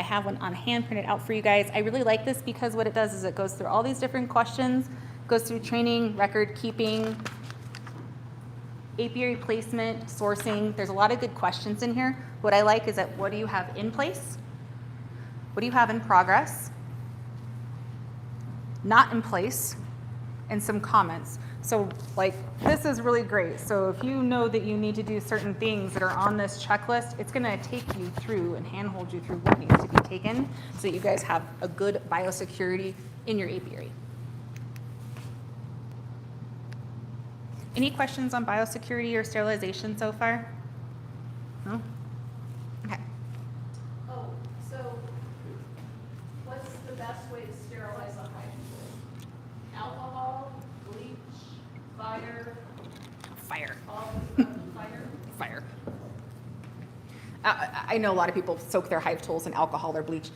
Speaker 2: have one on hand printed out for you guys. I really like this because what it does is it goes through all these different questions, goes through training, record keeping, apiary placement, sourcing. There's a lot of good questions in here. What I like is that what do you have in place? What do you have in progress? Not in place, and some comments. So like this is really great. So if you know that you need to do certain things that are on this checklist, it's gonna take you through and handhold you through what needs to be taken so that you guys have a good biosecurity in your apiary. Any questions on biosecurity or sterilization so far? No? Okay.
Speaker 3: Oh, so what's the best way to sterilize a hive? Alcohol, bleach, fire?
Speaker 2: Fire.
Speaker 3: All the fire?
Speaker 2: Fire. I know a lot of people soak their hive tools in alcohol or bleach.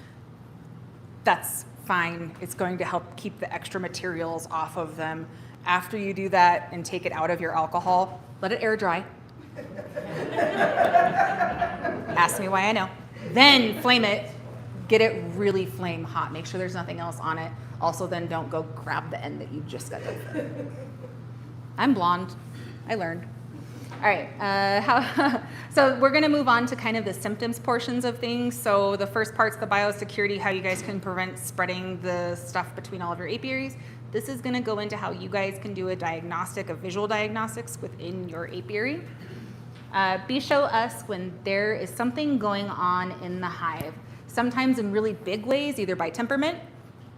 Speaker 2: That's fine. It's going to help keep the extra materials off of them. After you do that and take it out of your alcohol, let it air dry. Ask me why I know. Then flame it. Get it really flame hot. Make sure there's nothing else on it. Also, then don't go grab the end that you just got done. I'm blonde. I learned. All right, so we're gonna move on to kind of the symptoms portions of things. So the first part's the biosecurity, how you guys can prevent spreading the stuff between all of your apiaries. This is gonna go into how you guys can do a diagnostic, a visual diagnostics within your apiary. Bees show us when there is something going on in the hive, sometimes in really big ways, either by temperament,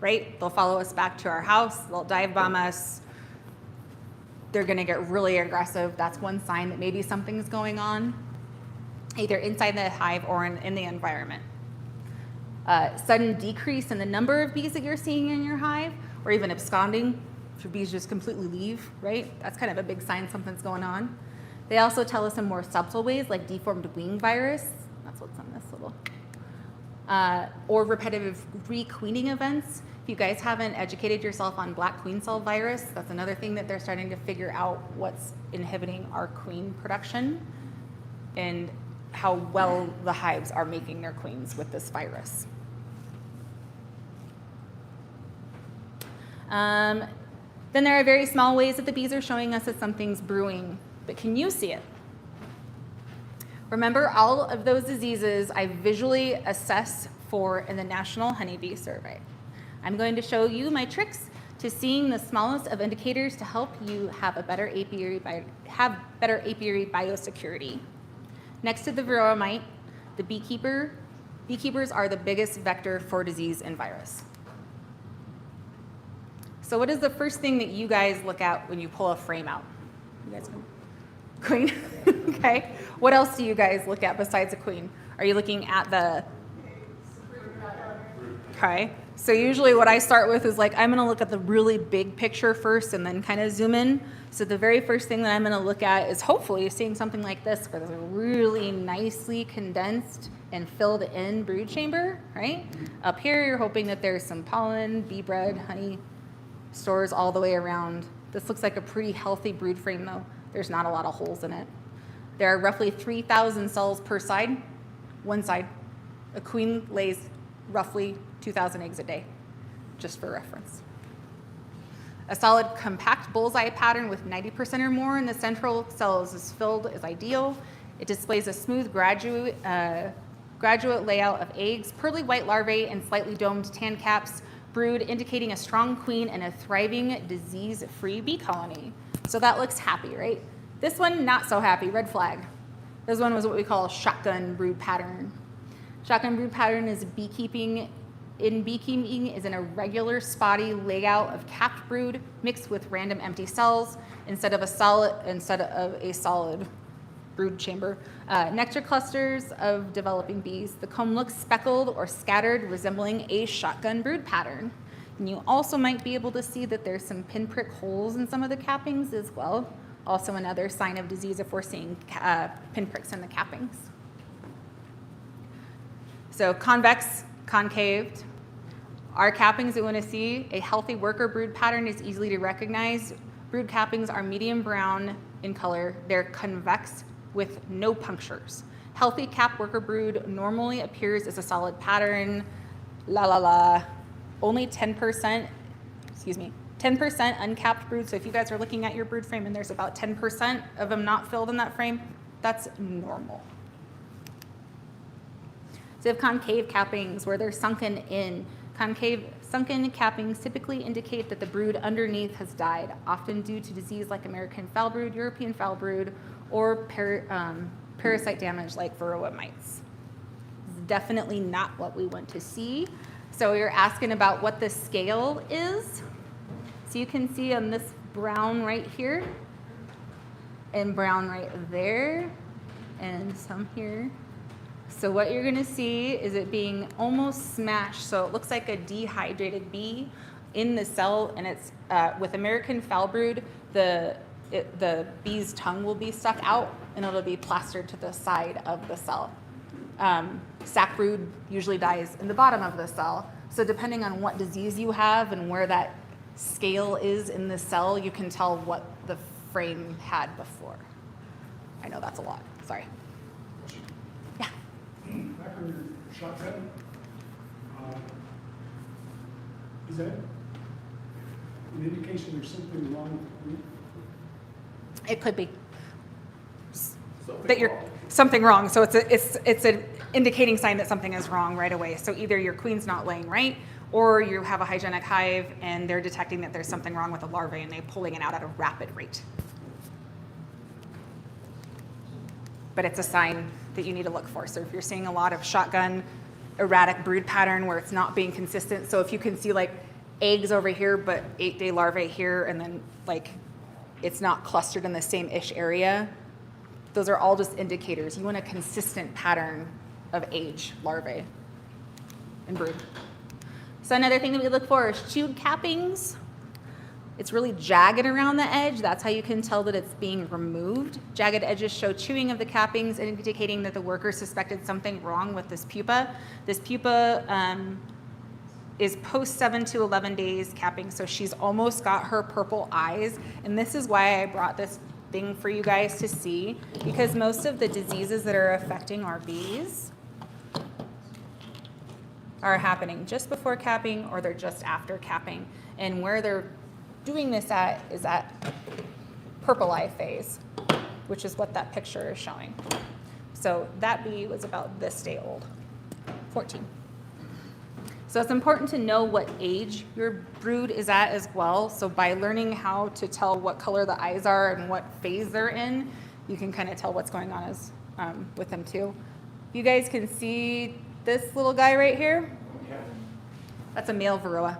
Speaker 2: right? They'll follow us back to our house, they'll dive bomb us, they're gonna get really aggressive. That's one sign that maybe something's going on, either inside the hive or in the environment. Sudden decrease in the number of bees that you're seeing in your hive, or even absconding, if your bees just completely leave, right? That's kind of a big sign something's going on. They also tell us in more subtle ways, like deformed wing virus. That's what's on this little. Or repetitive requeening events. If you guys haven't educated yourself on black queen cell virus, that's another thing that they're starting to figure out what's inhibiting our queen production and how well the hives are making their queens with this virus. Then there are very small ways that the bees are showing us that something's brewing, but can you see it? Remember, all of those diseases I visually assess for in the National Honeybee Survey. I'm going to show you my tricks to seeing the smallest of indicators to help you have a better apiary, biosecurity. Next to the varroa mite, the beekeepers are the biggest vector for disease and virus. So what is the first thing that you guys look at when you pull a frame out? You guys know? Queen, okay. What else do you guys look at besides a queen? Are you looking at the, okay. So usually what I start with is like, I'm gonna look at the really big picture first and then kind of zoom in. So the very first thing that I'm gonna look at is hopefully seeing something like this, where there's a really nicely condensed and filled in brood chamber, right? Up here, you're hoping that there's some pollen, bee bread, honey, stores all the way around. This looks like a pretty healthy brood frame though. There's not a lot of holes in it. There are roughly 3,000 cells per side, one side. A queen lays roughly 2,000 eggs a day, just for reference. A solid compact bullseye pattern with 90% or more in the central cells is filled is ideal. It displays a smooth graduate layout of eggs, pearly white larvae, and slightly domed tan caps, brood indicating a strong queen and a thriving disease-free bee colony. So that looks happy, right? This one, not so happy, red flag. This one was what we call shotgun brood pattern. Shotgun brood pattern is beekeeping is an irregular, spotty layout of capped brood mixed with random empty cells instead of a solid brood chamber. Nectar clusters of developing bees. The comb looks speckled or scattered, resembling a shotgun brood pattern. And you also might be able to see that there's some pinprick holes in some of the cappings as well. Also another sign of disease if we're seeing pinpricks in the cappings. So convex, concaved. Our cappings we want to see, a healthy worker brood pattern is easily to recognize. Brood cappings are medium brown in color. They're convex with no punctures. Healthy cap worker brood normally appears as a solid pattern. Only 10%, 10% uncapped brood. So if you guys are looking at your brood frame and there's about 10% of them not filled in that frame, that's normal. So you have concave cappings where they're sunken in. Sunken cappings typically indicate that the brood underneath has died, often due to disease like American foul brood, European foul brood, or parasite damage like varroa mites. This is definitely not what we want to see. So you're asking about what the scale is. So you can see on this brown right here, and brown right there, and some here. So what you're gonna see is it being almost smashed, so it looks like a dehydrated bee in the cell, and it's with American foul brood, the bee's tongue will be stuck out and it'll be plastered to the side of the cell. Sac brood usually dies in the bottom of the cell. So depending on what disease you have and where that scale is in the cell, you can tell what the frame had before. I know that's a lot, sorry. Yeah.
Speaker 12: Becker shotgun, is that an indication there's something wrong with the brood?
Speaker 2: It could be. That you're something wrong. So it's an indicating sign that something is wrong right away. So either your queen's not laying right, or you have a hygienic hive and they're detecting that there's something wrong with the larvae and they're pulling it out at a rapid rate. But it's a sign that you need to look for. So if you're seeing a lot of shotgun, erratic brood pattern where it's not being consistent, so if you can see like eggs over here but 8-day larvae here, and then like it's not clustered in the same-ish area, those are all just indicators. You want a consistent pattern of age larvae and brood. So another thing that we look for is chewed cappings. It's really jagged around the edge. That's how you can tell that it's being removed. Jagged edges show chewing of the cappings, indicating that the worker suspected something wrong with this pupa. This pupa is post 7 to 11 days capping, so she's almost got her purple eyes. And this is why I brought this thing for you guys to see, because most of the diseases that are affecting our bees are happening just before capping or they're just after capping. And where they're doing this at is at purple eye phase, which is what that picture is showing. So that bee was about this day old, 14. So it's important to know what age your brood is at as well. So by learning how to tell what color the eyes are and what phase they're in, you can kind of tell what's going on as, with them too. You guys can see this little guy right here. That's a male varroa.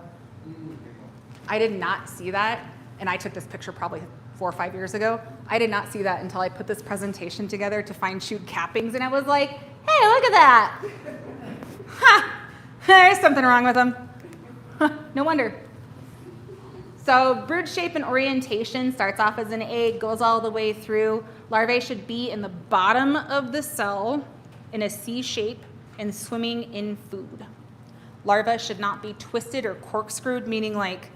Speaker 2: I did not see that, and I took this picture probably 4 or 5 years ago. I did not see that until I put this presentation together to find chewed cappings, and I was like, hey, look at that. Ha! There's something wrong with them. No wonder. So brood shape and orientation starts off as an egg, goes all the way through. Larvae should be in the bottom of the cell in a C shape and swimming in food. Larvae should not be twisted or corkscrewed, meaning like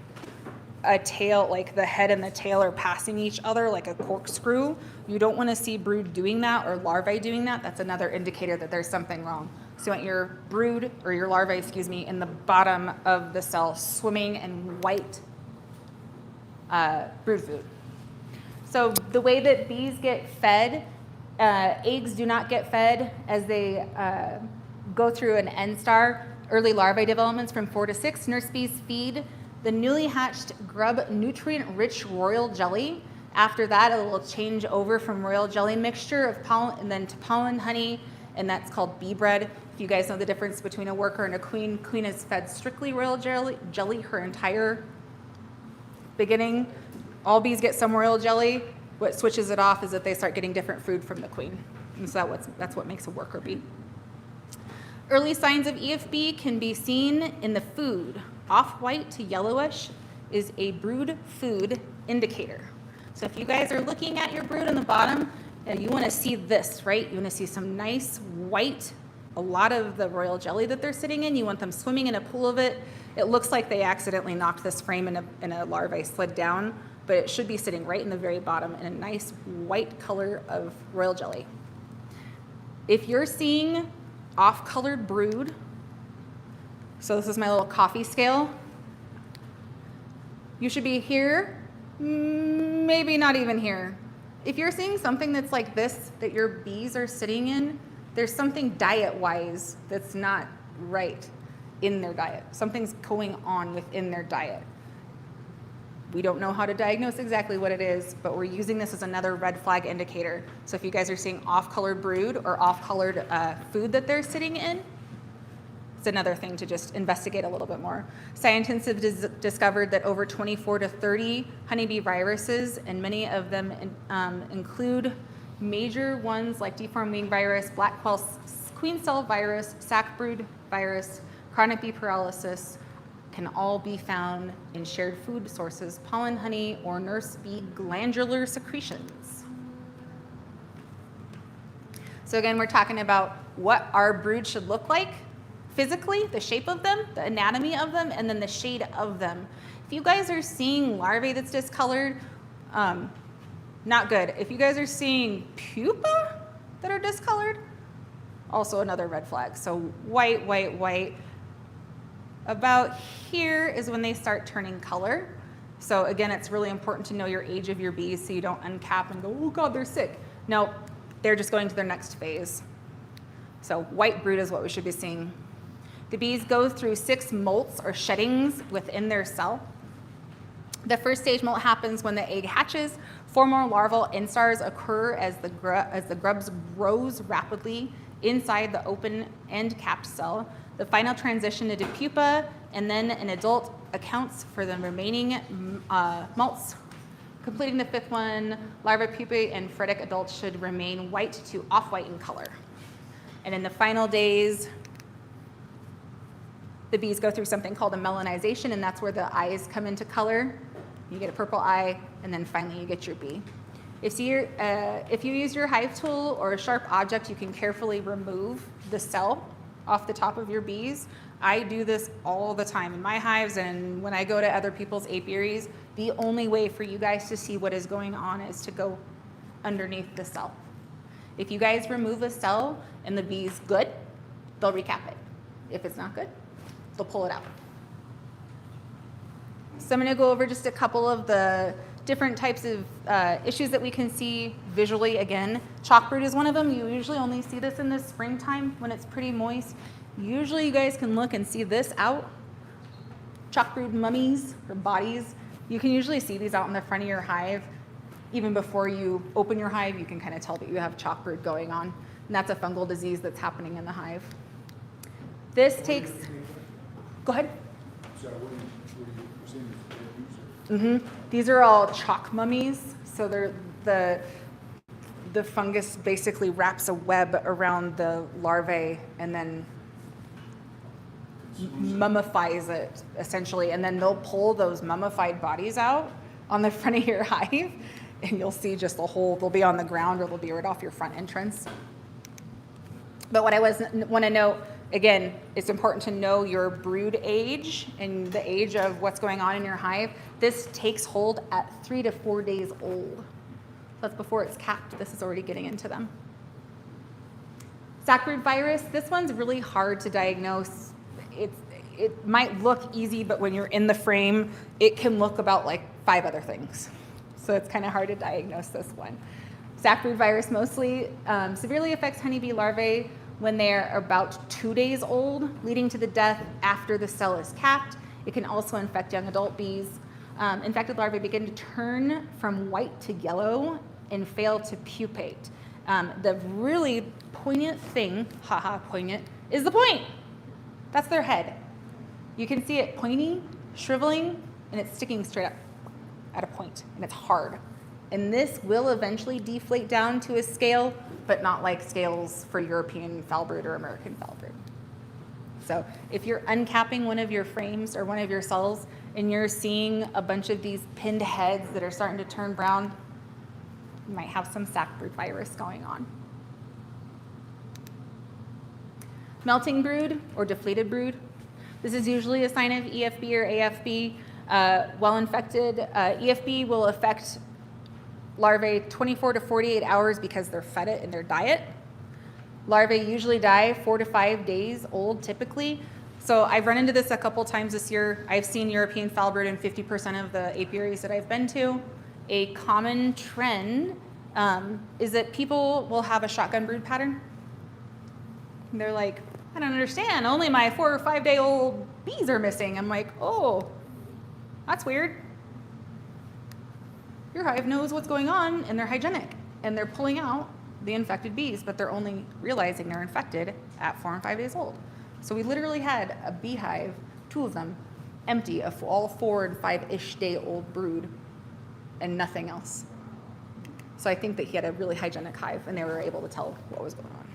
Speaker 2: a tail, like the head and the tail are passing each other like a corkscrew. You don't want to see brood doing that or larvae doing that. That's another indicator that there's something wrong. So you want your brood, or your larvae, excuse me, in the bottom of the cell, swimming in white brood food. So the way that bees get fed, eggs do not get fed as they go through an end star. Early larvae developments from 4 to 6. Nurse bees feed the newly hatched grub nutrient-rich royal jelly. After that, it will change over from royal jelly mixture of pollen and then to pollen honey, and that's called bee bread. If you guys know the difference between a worker and a queen, queen is fed strictly royal jelly her entire beginning. All bees get some royal jelly. What switches it off is that they start getting different food from the queen. And so that's what makes a worker bee. Early signs of EFB can be seen in the food. Off-white to yellowish is a brood food indicator. So if you guys are looking at your brood on the bottom, you want to see this, right? You want to see some nice white, a lot of the royal jelly that they're sitting in. You want them swimming in a pool of it. It looks like they accidentally knocked this frame and a larvae slid down, but it should be sitting right in the very bottom in a nice white color of royal jelly. If you're seeing off-colored brood, so this is my little coffee scale, you should be here, maybe not even here. If you're seeing something that's like this, that your bees are sitting in, there's something diet-wise that's not right in their diet. Something's going on within their diet. We don't know how to diagnose exactly what it is, but we're using this as another red flag indicator. So if you guys are seeing off-colored brood or off-colored food that they're sitting in, it's another thing to just investigate a little bit more. Scientists have discovered that over 24 to 30 honeybee viruses, and many of them include major ones like deformed wing virus, black queen cell virus, sac brood virus, chronic bee paralysis, can all be found in shared food sources, pollen, honey, or nurse bee glandular secretions. So again, we're talking about what our brood should look like physically, the shape of them, the anatomy of them, and then the shade of them. If you guys are seeing larvae that's discolored, not good. If you guys are seeing pupa that are discolored, also another red flag. So white, white, white. About here is when they start turning color. So again, it's really important to know your age of your bees so you don't uncap and go, oh God, they're sick. No, they're just going to their next phase. So white brood is what we should be seeing. The bees go through 6 molts or sheddings within their cell. The first stage molt happens when the egg hatches. 4 more larval instars occur as the grubs grows rapidly inside the open end capped cell. The final transition into pupa, and then an adult accounts for the remaining molts. Completing the 5th one, larva, pupae, and phoretic adults should remain white to off-white in color. And in the final days, the bees go through something called a melanization, and that's where the eyes come into color. You get a purple eye, and then finally you get your bee. If you use your hive tool or a sharp object, you can carefully remove the cell off the top of your bees. I do this all the time in my hives, and when I go to other people's apiaries, the only way for you guys to see what is going on is to go underneath the cell. If you guys remove a cell and the bee's good, they'll recap it. If it's not good, they'll pull it out. So I'm going to go over just a couple of the different types of issues that we can see visually. Again, chalk brood is one of them. You usually only see this in the springtime when it's pretty moist. Usually you guys can look and see this out. Chalk brood mummies or bodies. You can usually see these out in the front of your hive. Even before you open your hive, you can kind of tell that you have chalk brood going on. And that's a fungal disease that's happening in the hive. This takes, go ahead. These are all chalk mummies. So they're the fungus basically wraps a web around the larvae and then mummifies it essentially. And then they'll pull those mummified bodies out on the front of your hive, and you'll see just a whole, they'll be on the ground or they'll be right off your front entrance. But what I want to note, again, it's important to know your brood age and the age of what's going on in your hive. This takes hold at 3 to 4 days old. That's before it's capped. This is already getting into them. Sac brood virus, this one's really hard to diagnose. It might look easy, but when you're in the frame, it can look about like 5 other things. So it's kind of hard to diagnose this one. Sac brood virus mostly severely affects honeybee larvae when they're about 2 days old, leading to the death after the cell is capped. It can also infect young adult bees. Infected larvae begin to turn from white to yellow and fail to pupate. The really poignant thing, poignant, is the point. That's their head. You can see it pointy, shriveling, and it's sticking straight up at a point, and it's hard. And this will eventually deflate down to a scale, but not like scales for European foul brood or American foul brood. So if you're uncapping one of your frames or one of your cells and you're seeing a bunch of these pinned heads that are starting to turn brown, you might have some sac brood virus going on. Melting brood or deflated brood. This is usually a sign of EFB or AFB. Well-infected EFB will affect larvae 24 to 48 hours because they're fed it in their diet. Larvae usually die 4 to 5 days old typically. So I've run into this a couple times this year. I've seen European foul brood in 50% of the apiaries that I've been to. A common trend is that people will have a shotgun brood pattern. And they're like, I don't understand. Only my 4 or 5 day old bees are missing. I'm like, oh, that's weird. Your hive knows what's going on and they're hygienic and they're pulling out the infected bees, but they're only realizing they're infected at 4 and 5 days old. So we literally had a beehive, 2 of them, empty of all 4 and 5-ish day old brood and nothing else. So I think that he had a really hygienic hive and they were able to tell what was going on.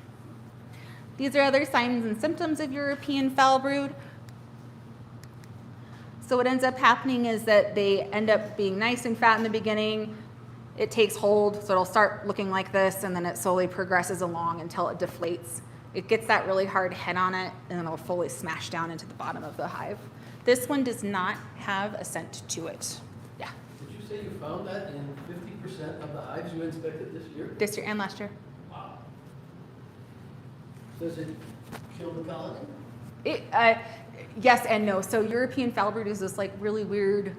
Speaker 2: These are other signs and symptoms of European foul brood. So what ends up happening is that they end up being nice and fat in the beginning. It takes hold, so it'll start looking like this, and then it slowly progresses along until it deflates. It gets that really hard head on it, and then it'll fully smash down into the bottom of the hive. This one does not have a scent to it. Yeah.
Speaker 18: Did you say you found that in 50% of the hives you inspected this year?
Speaker 2: This year and last year.
Speaker 18: Wow. Does it kill the colony?
Speaker 2: Yes and no. So European foul brood is this like really weird,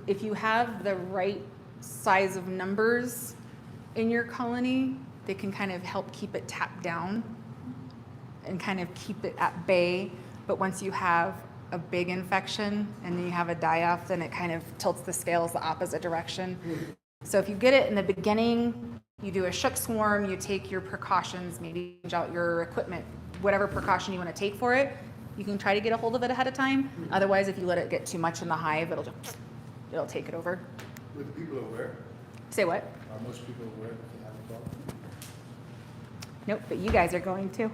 Speaker 2: if you have the right size of numbers in your colony, they can kind of help keep it tapped down and kind of keep it at bay. But once you have a big infection and then you have a die-off, then it kind of tilts the scales the opposite direction. So if you get it in the beginning, you do a shook swarm, you take your precautions, maybe change out your equipment, whatever precaution you want to take for it. You can try to get a hold of it ahead of time. Otherwise, if you let it get too much in the hive, it'll take it over.
Speaker 12: With people aware?
Speaker 2: Say what?
Speaker 12: Are most people aware that they have a problem?
Speaker 2: Nope, but you guys are going to.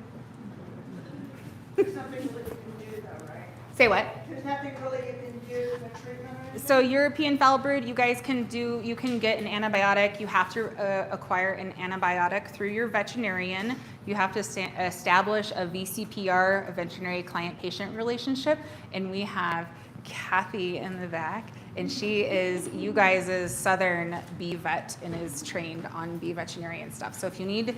Speaker 11: There's nothing really you can do though, right?
Speaker 2: Say what?
Speaker 11: There's nothing really you can do in the treatment or anything?
Speaker 2: So European foul brood, you guys can get an antibiotic. You have to acquire an antibiotic through your veterinarian. You have to establish a VCPR, a veterinary client-patient relationship, and we have Kathy in the back, and she is you guys' southern bee vet and is trained on bee veterinarian stuff. So if you need